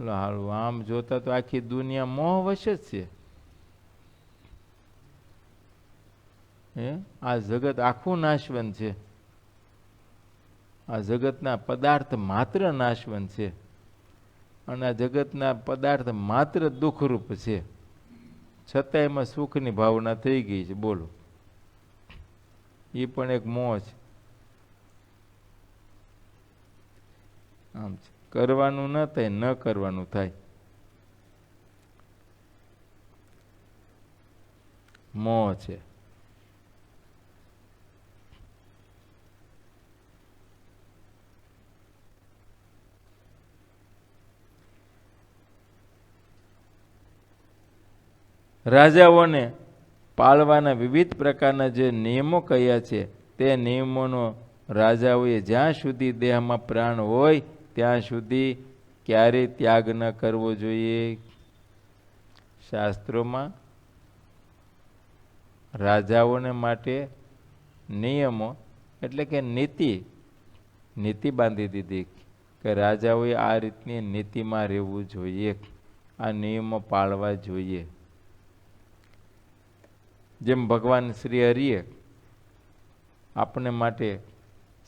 હાલું આમ જોતા તો આખી દુનિયા મોહ વશે જ છે. આ જગત આખું નાશવંત છે. આ જગતના પદાર્થ માત્ર નાશવંત છે. અને આ જગતના પદાર્થ માત્ર દુઃખરૂપ છે. છતાં એમાં સુખની ભાવના થઈ ગઈ છે. બોલો, એ પણ એક મોહ છે. આમ છે. કરવાનું ન થાય, ન કરવાનું થાય. મોહ છે. રાજાઓને પાળવાના વિવિધ પ્રકારના જે નિયમો કયા છે તે નિયમોનો રાજાઓએ જ્યાં સુધી દેહમાં પ્રાણ હોય ત્યાં સુધી ક્યારેય ત્યાગ ન કરવો જોઈએ. શાસ્ત્રોમાં રાજાઓને માટે નિયમો એટલે કે નીતિ બાંધી દીધી કે રાજાઓએ આ રીતની નીતિમાં રહેવું જોઈએ, આ નિયમો પાળવા જોઈએ. જેમ ભગવાન શ્રી હરિએ આપણે માટે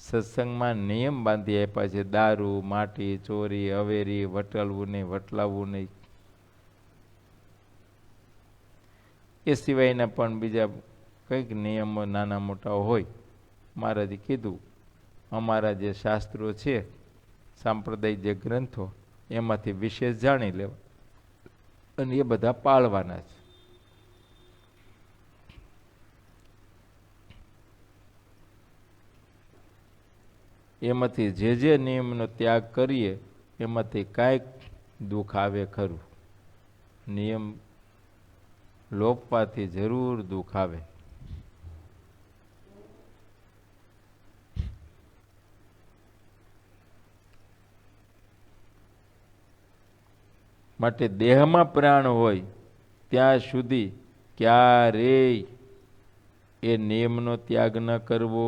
સત્સંગમાં નિયમ બાંધી આપ્યા છે. દારૂ, માટી, ચોરી, અવેરી, વટલવું નહીં, વટલાવવું નહીં. એ સિવાયના પણ બીજા કંઈક નિયમો નાના મોટા હોય. મહારાજે કીધું અમારા જે શાસ્ત્રો છે, સાંપ્રદાયિક જે ગ્રંથો, એમાંથી વિશેષ જાણી લેવા. અને એ બધા પાળવાના છે. એમાંથી જે નિયમનો ત્યાગ કરીએ એમાંથી કાંઈક દુઃખ આવે ખરું. નિયમ લોપવાથી જરૂર દુઃખ આવે. માટે દેહમાં પ્રાણ હોય ત્યાં સુધી ક્યારેય એ નિયમનો ત્યાગ ન કરવો.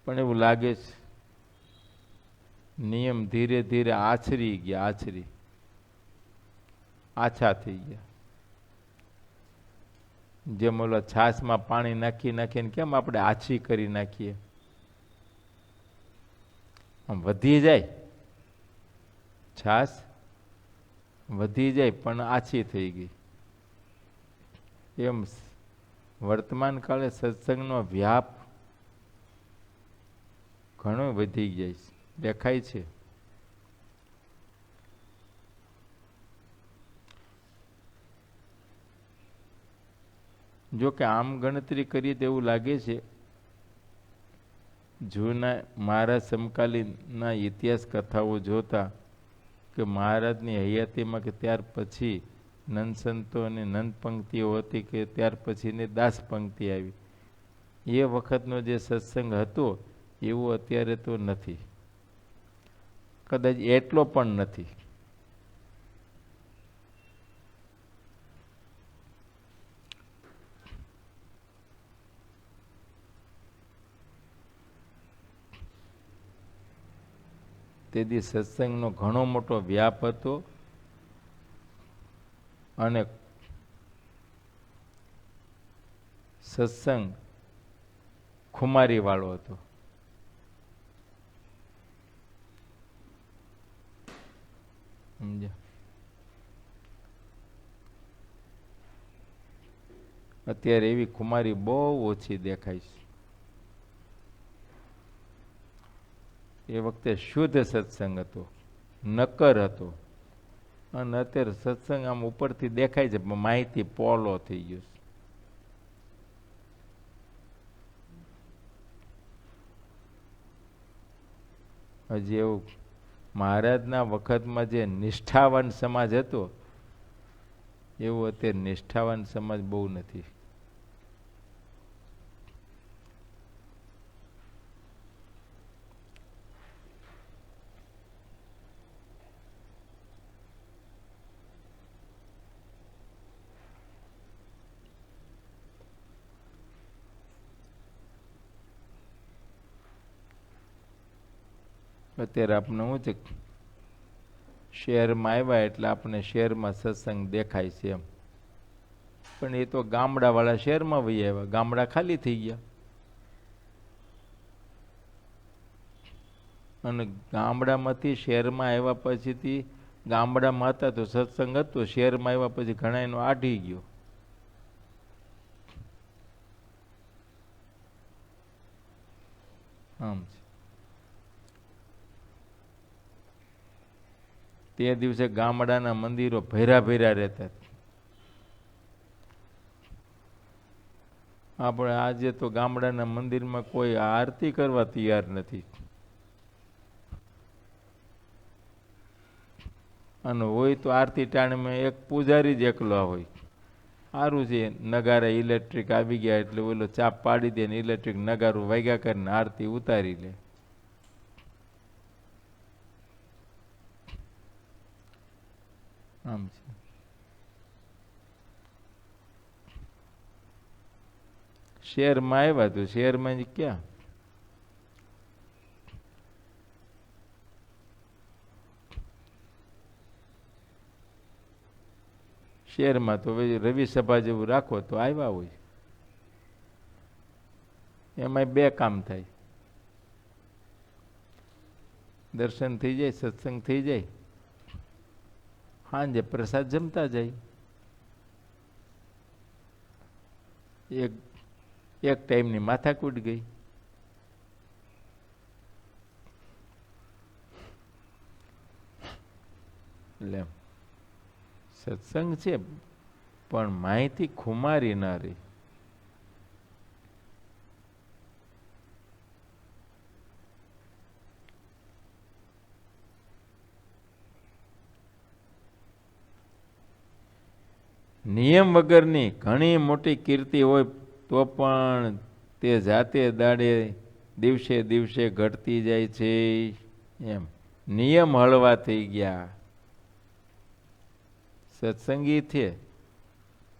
પણ એવું લાગે છે નિયમ ધીરે ધીરે આછરી ગયા, આછા થઈ ગયા. જેમ ઓલા છાશમાં પાણી નાખી નાખીને કેમ આપણે આછી કરી નાખીએ, આમ વધી જાય છાશ, વધી જાય પણ આછી થઈ ગઈ. એમ વર્તમાન કાળે સત્સંગનો વ્યાપ ઘણો વધી જાય છે, દેખાય છે. જો કે આમ ગણતરી કરીએ તો એવું લાગે છે જૂના મહારાજ સમકાલીનના ઇતિહાસ કથાઓ જોતા કે મહારાજની હયાતીમાં કે ત્યાર પછી નંદ સંતો અને નંદ પંક્તિઓ હતી કે ત્યાર પછીની દાસ પંક્તિ આવી. એ વખતનો જે સત્સંગ હતો એવું અત્યારે તો નથી, કદાચ એટલો પણ નથી. તેથી સત્સંગનો ઘણો મોટો વ્યાપ હતો અને સત્સંગ ખુમારી વાળો હતો. સમજ્યા? અત્યારે એવી ખુમારી બહુ ઓછી દેખાય છે. એ વખતે શુદ્ધ સત્સંગ હતો, નક્કર હતો. અને અત્યારે સત્સંગ આમ ઉપરથી દેખાય છે પણ માહિતી પોલો થઈ ગયો છે. હજી એવું મહારાજના વખતમાં જે નિષ્ઠાવાન સમાજ હતો એવું અત્યારે નિષ્ઠાવાન સમાજ બહુ નથી. અત્યારે આપણે શું છે, શહેરમાં આવ્યા એટલે આપણે શહેરમાં સત્સંગ દેખાય છે એમ, પણ એ તો ગામડાવાળા શહેરમાં વહી આવ્યા, ગામડા ખાલી થઈ ગયા. અને ગામડામાંથી શહેરમાં આવ્યા પછીથી ગામડામાં હતા તો સત્સંગ હતો, શહેરમાં આવ્યા પછી ઘણા એનો આઢી ગયો. આમ છે. તે દિવસે ગામડાના મંદિરો ભેરા ભેરા રહેતા. આપણે આજે તો ગામડાના મંદિરમાં કોઈ આરતી કરવા તૈયાર નથી. અને હોય તો આરતી ટાણમાં એક પૂજારી જ એકલો હોય. સારું છે નગારા ઇલેક્ટ્રિક આવી ગયા એટલે ઓલો ચાપ પાડી દે ને ઇલેક્ટ્રિક નગારું વાગ્યા કરીને આરતી ઉતારી લે. આમ છે. શહેરમાં આવ્યા તો શહેરમાં જ ક્યાં, શહેરમાં તો રવિ સભા જેવું રાખો તો આવ્યા હોય. એમાં બે કામ થાય, દર્શન થઈ જાય, સત્સંગ થઈ જાય, સાંજે પ્રસાદ જમતા જાય. એક એક ટાઈમની માથાકૂટ ગઈ. એટલે સત્સંગ છે પણ માહિતી ખુમારી ના રહી. નિયમ વગરની ઘણી મોટી કીર્તિ હોય તો પણ તે જાતે દાડે દિવસે દિવસે ઘટતી જાય છે. એમ નિયમ હળવા થઈ ગયા. સત્સંગી છે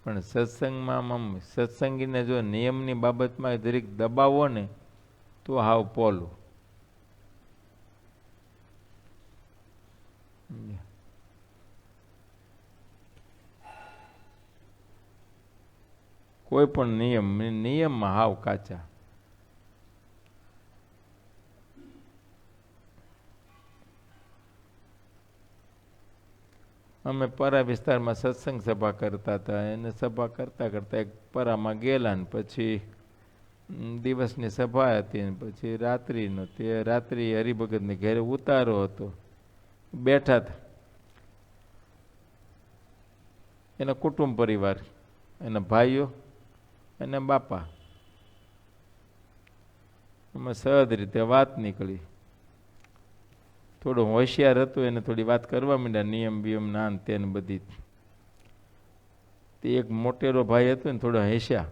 પણ સત્સંગમાં સત્સંગીને જો નિયમની બાબતમાં જરીક દબાવો ને તો હાવ પોલું. કોઈ પણ નિયમમાં હાવ કાચા. અમે પરા વિસ્તારમાં સત્સંગ સભા કરતા હતા. એને સભા કરતા કરતા એક પરામાં ગયેલા ને પછી દિવસની સભા હતી ને પછી રાત્રિનો તે રાત્રિ હરિભગતને ઘેરે ઉતારો હતો. બેઠા હતા એના કુટુંબ પરિવાર, એના ભાઈઓ અને બાપા. એમાં સહજ રીતે વાત નીકળી. થોડો હોશિયાર હતો એને થોડી વાત કરવા માંડ્યા, નિયમ બિયમ નાન તેને બધી. તે એક મોટેરો ભાઈ હતો ને થોડો હસ્યા.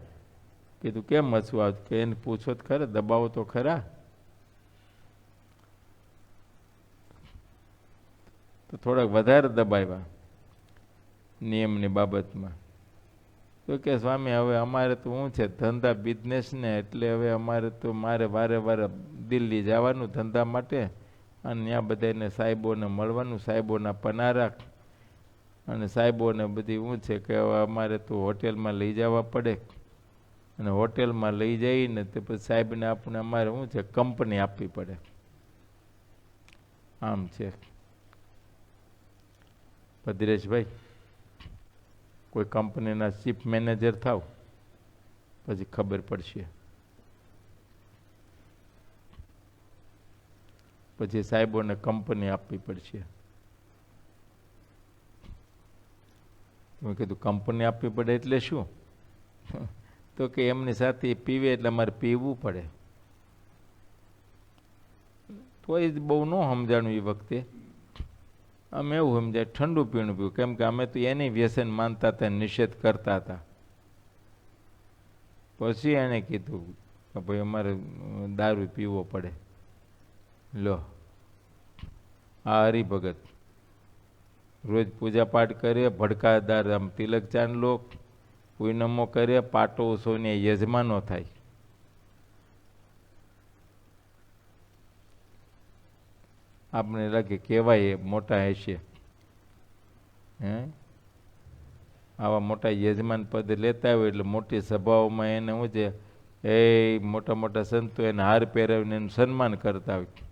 કીધું કેમ હસવું આવતું? કે એને પૂછો તો ખરા, દબાવો તો ખરા. તો થોડાક વધારે દબાવ્યા નિયમની બાબતમાં. તો કે સ્વામી હવે અમારે તો શું છે ધંધા બિઝનેસ ને, એટલે હવે અમારે તો મારે વારે વારે દિલ્હી જવાનું ધંધા માટે, અને ત્યાં બધાને સાહેબોને મળવાનું, સાહેબોના પનારા, અને સાહેબોને બધી શું છે કે હવે અમારે તો હોટેલમાં લઈ જવા પડે, અને હોટેલમાં લઈ જઈને તે પછી સાહેબને આપણે અમારે શું છે કંપની આપવી પડે. આમ છે ભદ્રેશભાઈ, કોઈ કંપનીના ચીફ મેનેજર થાવ પછી ખબર પડશે. પછી સાહેબોને કંપની આપવી પડશે. મેં કીધું કંપની આપવી પડે એટલે શું? તો કે એમની સાથે પીવે એટલે અમારે પીવું પડે. તો એ બહુ ન સમજાણું એ વખતે. અમે એવું સમજાય ઠંડુ પીણું પીવું, કેમ કે અમે તો એની વ્યસન માનતા હતા, નિષેધ કરતા હતા. પછી એને કીધું કે ભાઈ અમારે દારૂ પીવો પડે. લો આ હરિભગત રોજ પૂજા પાઠ કરે, ભડકાદાર આમ તિલક ચાંદલો પૂનમો કરે, પાટો ઉત્સવને યજમાનો થાય. આપણે લાગે કહેવાય મોટા હશે, હે આવા મોટા યજમાન પદ લેતા હોય એટલે મોટી સભાઓમાં એને શું છે એ મોટા મોટા સંતો એને હાર પહેરાવીને એનું સન્માન કરતા હોય.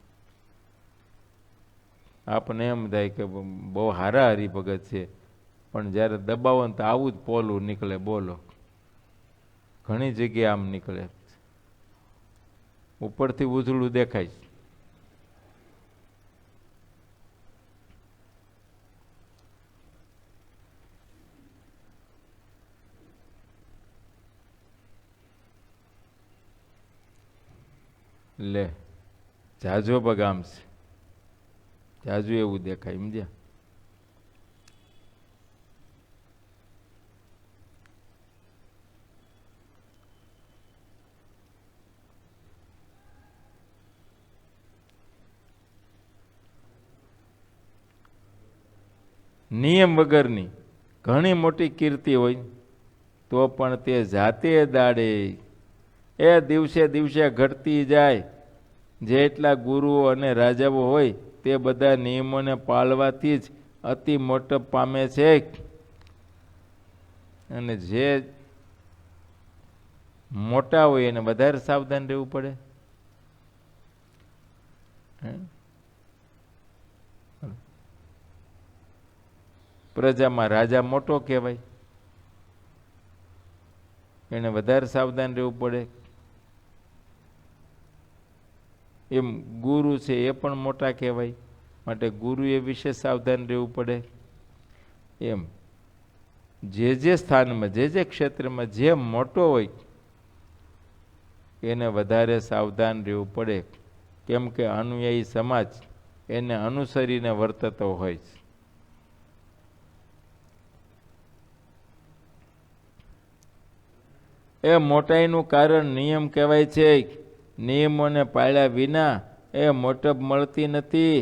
આપણને એમ થાય કે બહુ હારા હરિભગત છે, પણ જ્યારે દબાવો ને તો આવું જ પોલું નીકળે. બોલો, ઘણી જગ્યાએ આમ નીકળે. ઉપરથી ઉજળું દેખાય. લે જાજો બગામ છે, જાજુ એવું દેખાય. સમજ્યા? નિયમ વગરની ઘણી મોટી કીર્તિ હોય તો પણ તે જાતે દાડે એ દિવસે દિવસે ઘટતી જાય. જેટલા ગુરુઓ અને રાજાઓ હોય તે બધા નિયમોને પાળવાથી જ અતિ મોટપ પામે છે. અને જે મોટા હોય એને વધારે સાવધાન રહેવું પડે. પ્રજામાં રાજા મોટો કહેવાય, એને વધારે સાવધાન રહેવું પડે. એમ ગુરુ છે એ પણ મોટા કહેવાય, માટે ગુરુએ વિશેષ સાવધાન રહેવું પડે. એમ જે સ્થાનમાં જે ક્ષેત્રમાં જે મોટો હોય એને વધારે સાવધાન રહેવું પડે, કેમ કે અનુયાયી સમાજ એને અનુસરીને વર્તતો હોય છે. એ મોટાઈનું કારણ નિયમ કહેવાય છે. નિયમોને પાળ્યા વિના એ મોટપ મળતી નથી.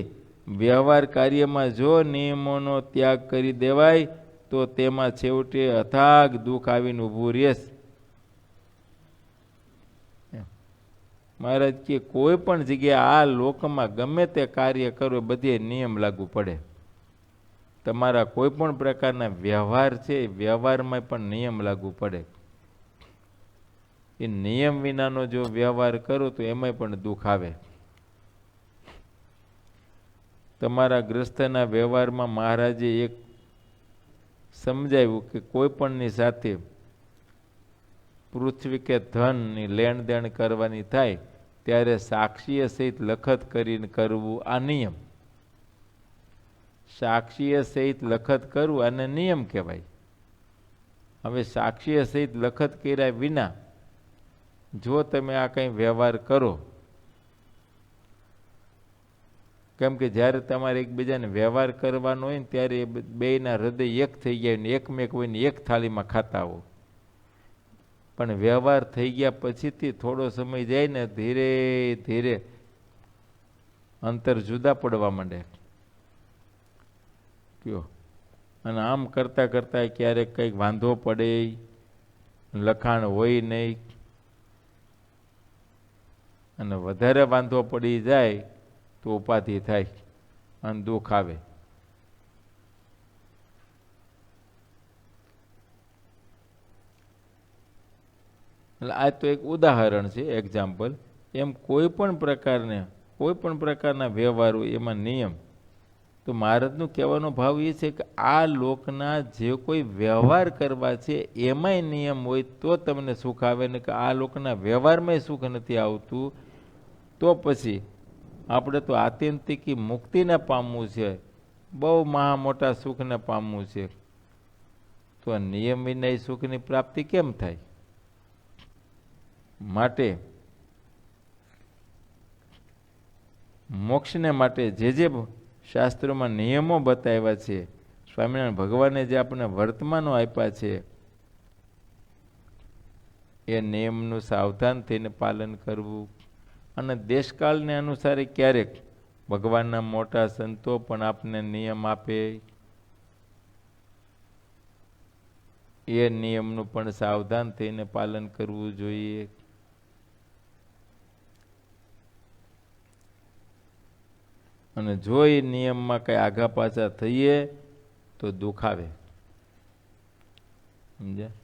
વ્યવહાર કાર્યમાં જો નિયમોનો ત્યાગ કરી દેવાય તો તેમાં છેવટે અથાગ દુઃખ આવીને ઊભું રહેશે. મહારાજ કે કોઈ પણ જગ્યાએ આ લોકમાં ગમે તે કાર્ય કરો બધે નિયમ લાગુ પડે. તમારા કોઈ પણ પ્રકારના વ્યવહાર છે વ્યવહારમાં પણ નિયમ લાગુ પડે. એ નિયમ વિનાનો જો વ્યવહાર કરો તો એમાંય પણ દુઃખ આવે. તમારા ગ્રસ્તના વ્યવહારમાં મહારાજે એક સમજાવ્યું કે કોઈ પણની સાથે પૃથ્વી કે ધનની લેણ દેણ કરવાની થાય ત્યારે સાક્ષીએ સહિત લખત કરીને કરવું આ નિયમ. સાક્ષીએ સહિત લખત કરવું આને નિયમ કહેવાય. હવે સાક્ષીએ સહિત લખત કર્યા વિના જો તમે આ કંઈ વ્યવહાર કરો, કેમ કે જ્યારે તમારે એકબીજાને વ્યવહાર કરવાનો હોય ને ત્યારે બેયના હૃદય એક થઈ ગયા ને એકમેક હોય ને એક થાળીમાં ખાતા હો. પણ વ્યવહાર થઈ ગયા પછીથી થોડો સમય જાય ને ધીરે ધીરે અંતર જુદા પડવા માંડે. કયો અને આમ કરતાં કરતાં ક્યારેક કંઈક વાંધો પડે, લખાણ હોય નહીં અને વધારે વાંધો પડી જાય તો ઉપાધિ થાય અને દુઃખ આવે. એટલે આ તો એક ઉદાહરણ છે, એક્ઝામ્પલ. એમ કોઈ પણ પ્રકારના વ્યવહારો એમાં નિયમ. તો મહારાજનું કહેવાનો ભાવ એ છે કે આ લોકના જે કોઈ વ્યવહાર કરવા છે એમાંય નિયમ હોય તો તમને સુખ આવે ને કે આ લોકના વ્યવહારમાં સુખ નથી આવતું તો પછી આપણે તો આત્યંતિકી મુક્તિને પામવું છે, બહુ મહા મોટા સુખને પામવું છે, તો નિયમ વિના સુખની પ્રાપ્તિ કેમ થાય? માટે મોક્ષને માટે જે શાસ્ત્રોમાં નિયમો બતાવ્યા છે, સ્વામિનારાયણ ભગવાને જે આપણને વર્તમાનો આપ્યા છે એ નિયમનું સાવધાન થઈને પાલન કરવું. અને દેશકાળને અનુસારે ક્યારેક ભગવાનના મોટા સંતો પણ આપને નિયમ આપે, એ નિયમનું પણ સાવધાન થઈને પાલન કરવું જોઈએ. અને જો એ નિયમમાં કઈ આગા પાછા થઈએ તો દુઃખ આવે. સમજ્યા?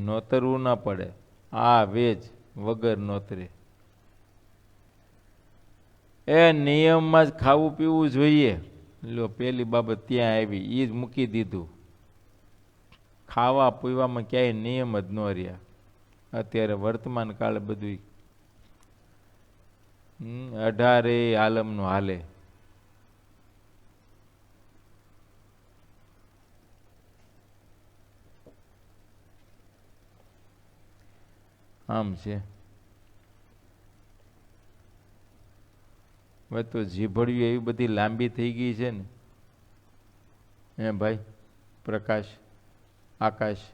નોતરવું ના પડે. આ વેજ વગર નોતરે. એ નિયમમાં જ ખાવું પીવું જોઈએ. લો પેલી બાબત ત્યાં આવી, એ જ મૂકી દીધું. ખાવા પીવામાં ક્યાંય નિયમ જ ન રહ્યા. અત્યારે વર્તમાન કાળે બધું 18 આલમનું હાલે. આમ છે. હવે તો જીભડિયું એવી બધી લાંબી થઈ ગઈ છે ને, હે ભાઈ પ્રકાશ, આકાશ,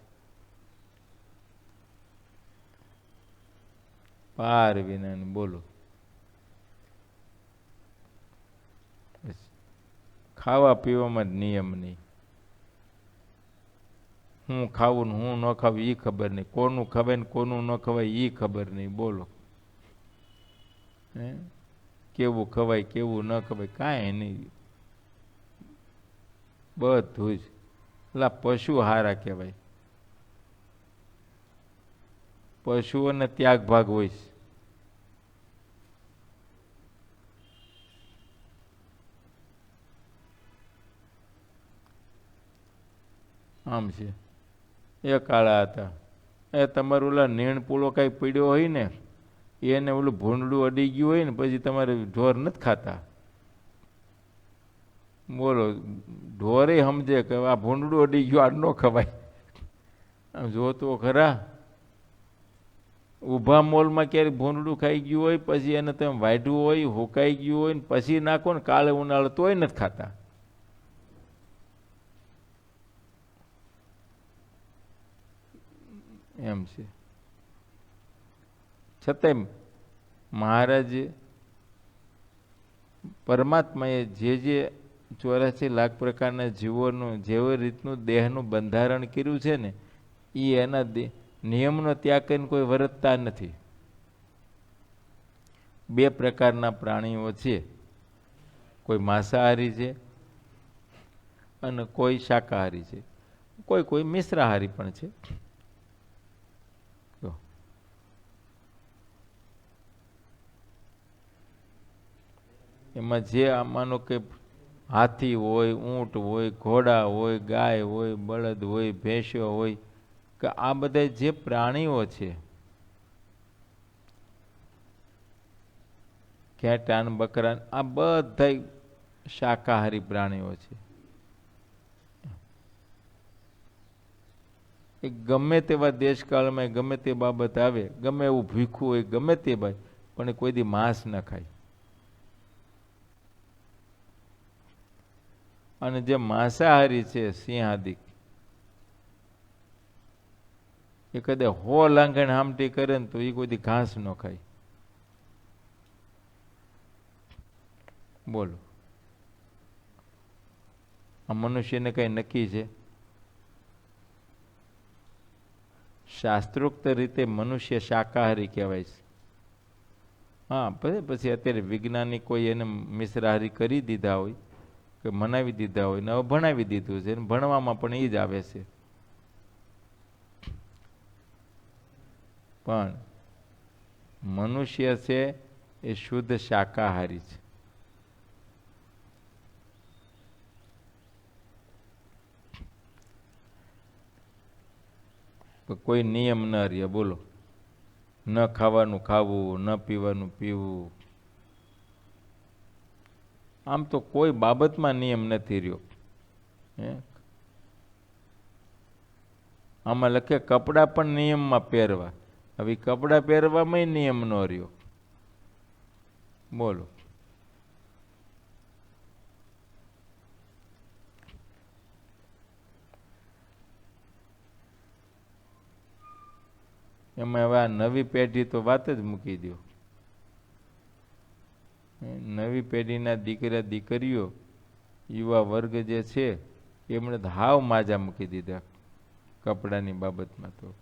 પાર વિના બોલો. ખાવા પીવામાં જ નિયમ નહીં. હું ખાવું ને હું ન ખાવું એ ખબર નહીં, કોનું ખવાય ને કોનું ન ખવાય એ ખબર નહીં. બોલો હે કેવું ખવાય કેવું ન ખવાય કાંઈ નહીં. બધું જ એટલે પશુ હારા કહેવાય. પશુઓને ત્યાગ ભાગ હોય છે. આમ છે. એ કાળા હતા. એ તમારું ઓલા નીણ પૂળો કઈ પીડ્યો હોય ને એને ઓલું ભૂંડડું અડી ગયું હોય ને પછી તમારે ઢોર નથી ખાતા. બોલો, ઢોરે સમજે કે આ ભૂંડડું અડી ગયું, આ ન ખવાય. આમ જો તો ખરા, ઊભા મોલમાં ક્યારેક ભૂંડડું ખાઈ ગયું હોય, પછી એને તમે વાઢ્યું હોય, હુકાઈ ગયું હોય ને પછી નાખો ને કાળે ઉનાળે, તોય નથી ખાતા. એમ છે. છતાંય મહારાજ પરમાત્માએ જે 84 લાખ પ્રકારના જીવોનું જેવી રીતનું દેહનું બંધારણ કર્યું છે ને, એ એના નિયમનો ત્યાગ કરીને કોઈ વર્તતા નથી. 2 પ્રકારના પ્રાણીઓ છે, કોઈ માંસાહારી છે અને કોઈ શાકાહારી છે, કોઈ મિશ્રાહારી પણ છે. એમાં જે માનો કે હાથી હોય, ઊંટ હોય, ઘોડા હોય, ગાય હોય, બળદ હોય, ભેંસો હોય, કે આ બધા જે પ્રાણીઓ છે, ઘેટાં બકરા, આ બધા શાકાહારી પ્રાણીઓ છે. એ ગમે તેવા દેશકાળમાં ગમે તે બાબત આવે, ગમે એવું ભીખું હોય, ગમે તે ભાઈ, પણ એ કોઈ દી માંસ ન ખાય. અને જે માંસાહારી છે, સિંહાદિક, એ કદાચ 100 લાંઘણ હામટી કરે ને તો એ કોઈ દી ઘાસ ન ખાય. બોલો, આ મનુષ્યને કઈ નક્કી છે? શાસ્ત્રોક્ત રીતે મનુષ્ય શાકાહારી કહેવાય છે. હા, પછી અત્યારે વૈજ્ઞાનિકોએ એને મિશ્રાહારી કરી દીધા હોય, કે મનાવી દીધા હોય ને હવે ભણાવી દીધું છે, ભણવામાં પણ એ જ આવે છે. પણ મનુષ્ય છે એ શુદ્ધ શાકાહારી છે. કોઈ નિયમ ન રહે. બોલો, ન ખાવાનું ખાવું, ન પીવાનું પીવું. આમ તો કોઈ બાબતમાં નિયમ નથી રહ્યો. આમાં લખે કપડાં પણ નિયમમાં પહેરવા. હવે કપડાં પહેરવામાં નિયમ ન રહ્યો. બોલો, એમાં હવે આ નવી પેઢી તો વાત જ મૂકી દો. નવી પેઢીના દીકરા દીકરીઓ, યુવા વર્ગ જે છે, એમણે હાવ માજા મૂકી દીધા કપડાની બાબતમાં. તો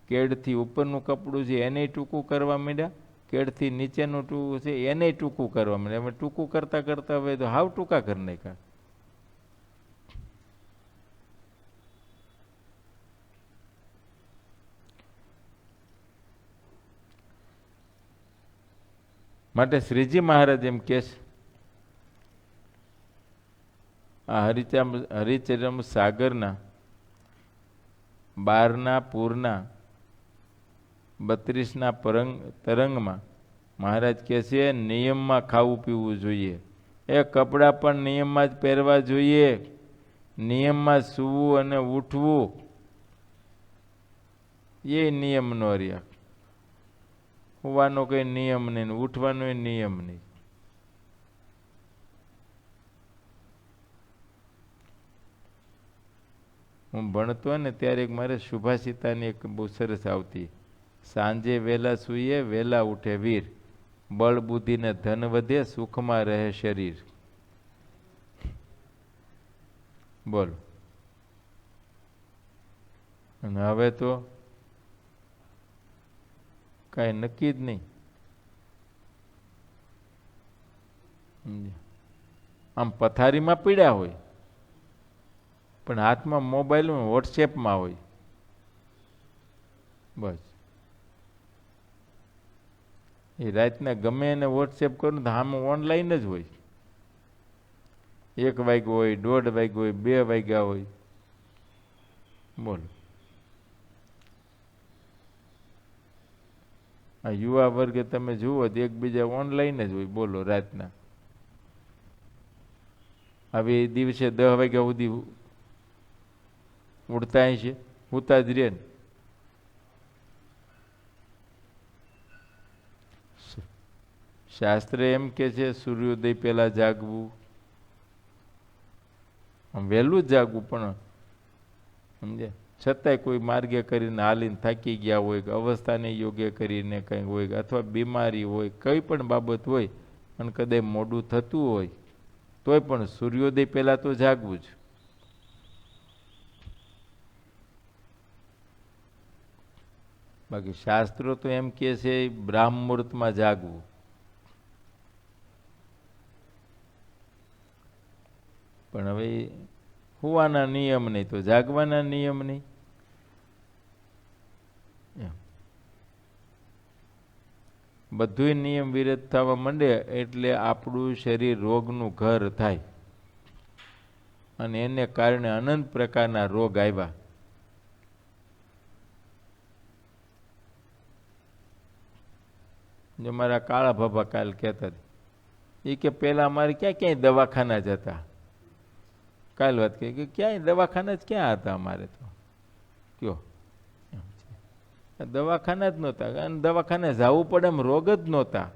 કેડથી ઉપરનું કપડું છે એને ટૂંકું કરવા માંડ્યા, કેડથી નીચેનું ટૂંકું છે એને ટૂંકું કરવા માંડ્યા. અમે ટૂંકું કરતા કરતા હવે તો હાવ ટૂંકા કરી નાખ્યા. માટે શ્રીજી મહારાજ એમ કહે છે, આ હરિચરમ સાગરના 12ના પૂરના 32ના તરંગમાં મહારાજ કહે છે, નિયમમાં ખાવું પીવું જોઈએ. એ કપડાં પણ નિયમમાં જ પહેરવા જોઈએ. નિયમમાં સૂવું અને ઉઠવું એ નિયમ ન રહ્યા. સુવાનો કઈ નિયમ નહીં, ઉઠવાનો એ નિયમ નહીં. હું ભણતો ને ત્યારે મારે સુભાષિતાની એક બહુ સરસ આવતી, સાંજે વહેલા સૂઈએ વહેલા ઉઠે વીર, બળ બુદ્ધિ ને ધન વધે સુખમાં રહે શરીર. બોલો, અને હવે તો કાંઈ નક્કી જ નહીં. આમ પથારીમાં પીડ્યા હોય પણ હાથમાં મોબાઈલ વોટ્સએપમાં હોય. બસ એ રાતના ગમે એને વોટ્સએપ કરું તો આમ ઓનલાઈન જ હોય. 1 વાગ્યો હોય, 1:30 વાગ્યો હોય, 2 વાગ્યા હોય. બોલો, આ યુવા વર્ગે તમે જુઓ તો એકબીજા ઓનલાઈન જ હોય, બોલો રાતના. હવે દિવસે 10 વાગ્યા સુધી ઉડતા છે, ઉતા જ રે ને. શાસ્ત્ર એમ કે છે સૂર્યોદય પહેલા જાગવું, વહેલું જ જાગવું, પણ સમજે છતાંય કોઈ માર્ગે કરીને હાલીને થાકી ગયા હોય, અવસ્થાને યોગ્ય કરીને કંઈ હોય, અથવા બીમારી હોય, કઈ પણ બાબત હોય અને કદાચ મોડું થતું હોય તોય પણ સૂર્યોદય પહેલા તો જાગવું જ. બાકી શાસ્ત્રો તો એમ કે છે બ્રાહ્મ મુહૂર્તમાં જાગવું. પણ હવે હુવાના નિયમ નહીં તો જાગવાના નિયમ નહીં. બધું નિયમ વિરુદ્ધ થવા માંડે એટલે આપણું શરીર રોગનું ઘર થાય, અને એને કારણે અનંત પ્રકારના રોગ આવ્યા. જો મારા કાળા ભાભા કાલ કહેતા હતા, એ કે પેલા અમારે ક્યાંય દવાખાના જ હતા. કાલ વાત કહી કે ક્યાંય દવાખાના જ ક્યાં હતા અમારે તો, કયો દવાખાના જ નહોતા, અને દવાખાને જવું પડે એમ રોગ જ નહોતા.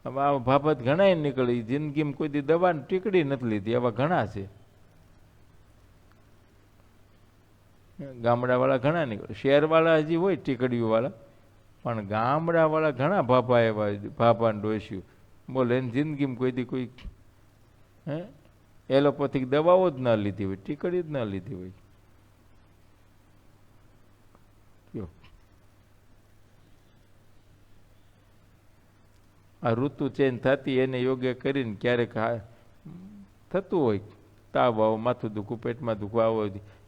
હવે આ બાબત ઘણા નીકળી, જિંદગીમાં કોઈ દી દવા ટીકડી નથી લીધી, એવા ઘણા છે. ગામડાવાળા ઘણા નીકળે, શહેરવાળા હજી હોય ટીકડીઓવાળા, પણ ગામડાવાળા ઘણા ભાભા એવા, ભાભાને ડોસ્યું બોલે એની જિંદગીમાં કોઈ દી કોઈ એલોપેથિક દવાઓ જ ન લીધી હોય, ટીકડી જ ન લીધી હોય. આ ઋતુ ચેન્જ થતી એને યોગ્ય કરીને ક્યારેક થતું હોય, તાવ આવો, માથું દુખવું, પેટમાં દુખવા આવો,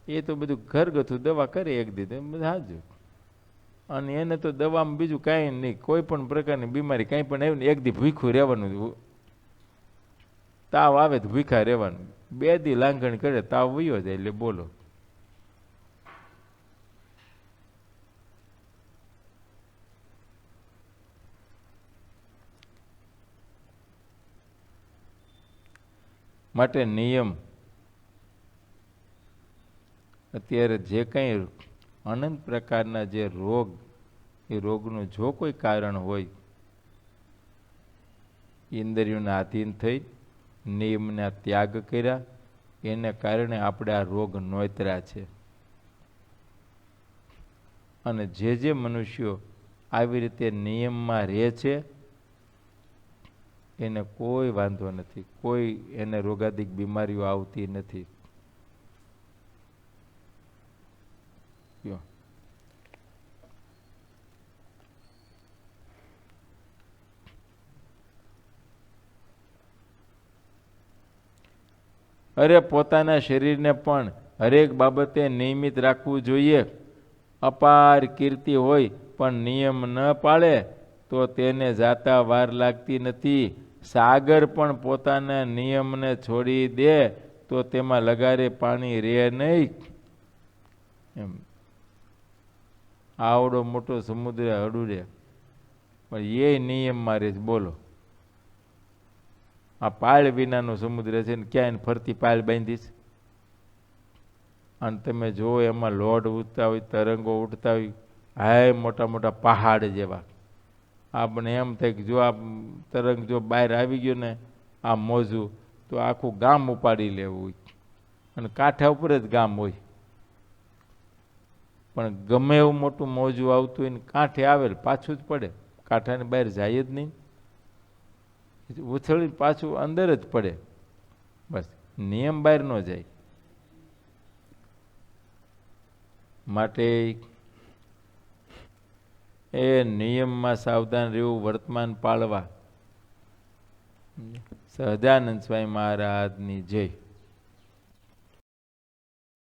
એ તો બધું ઘરગથ્થુ દવા કરે એક દીધે હાજર. અને એને તો દવામાં બીજું કાંઈ નહીં, કોઈ પણ પ્રકારની બીમારી કાંઈ પણ આવી ને એક દી ભૂખ્યું રહેવાનું, તાવ આવે તો ભૂખા રહેવાનું, 2 દી લાંઘણ કરે તાવ વયો જાય. એટલે બોલો માટે નિયમ અત્યારે જે કંઈ અનંત પ્રકારના જે રોગ, એ રોગનું જો કોઈ કારણ હોય, ઇન્દ્રિયોના આધીન થઈ નિયમના ત્યાગ કર્યા, એને કારણે આપણે આ રોગ નોતર્યા છે. અને જે મનુષ્યો આવી રીતે નિયમમાં રહે છે એને કોઈ વાંધો નથી, કોઈ એને રોગાદિક બીમારીઓ આવતી નથી. અરે પોતાના શરીરને પણ હરેક બાબતે નિયમિત રાખવું જોઈએ. અપાર કીર્તિ હોય પણ નિયમ ન પાળે તો તેને જાતા વાર લાગતી નથી. સાગર પણ પોતાના નિયમને છોડી દે તો તેમાં લગારે પાણી રહે નહીં. એમ આવડો મોટો સમુદ્ર હડુડે પણ એ નિયમમાં રહે. બોલો આ પાળ વિનાનો સમુદ્ર છે ને ક્યાંય ફરતી પાળ બાંધીશ, અને તમે જો એમાં લોઢ ઉઠતા હોય, તરંગો ઉઠતા હોય, હાય મોટા મોટા પહાડ જેવા. આપણે એમ થાય કે જો આ તરંગ જો બહાર આવી ગયો ને આ મોજું, તો આખું ગામ ઉપાડી લેવું હોય, અને કાંઠા ઉપર જ ગામ હોય. પણ ગમે એવું મોટું મોજું આવતું હોય ને કાંઠે આવેલ પાછું જ પડે, કાંઠાને બહાર જાય જ નહીં, ઉછળી પાછું અંદર જ પડે. બસ નિયમ બહાર ન જાય. માટે એ નિયમમાં સાવધાન રહેવું, વર્તમાન પાળવા. સહજાનંદ સ્વામી મહારાજની જય.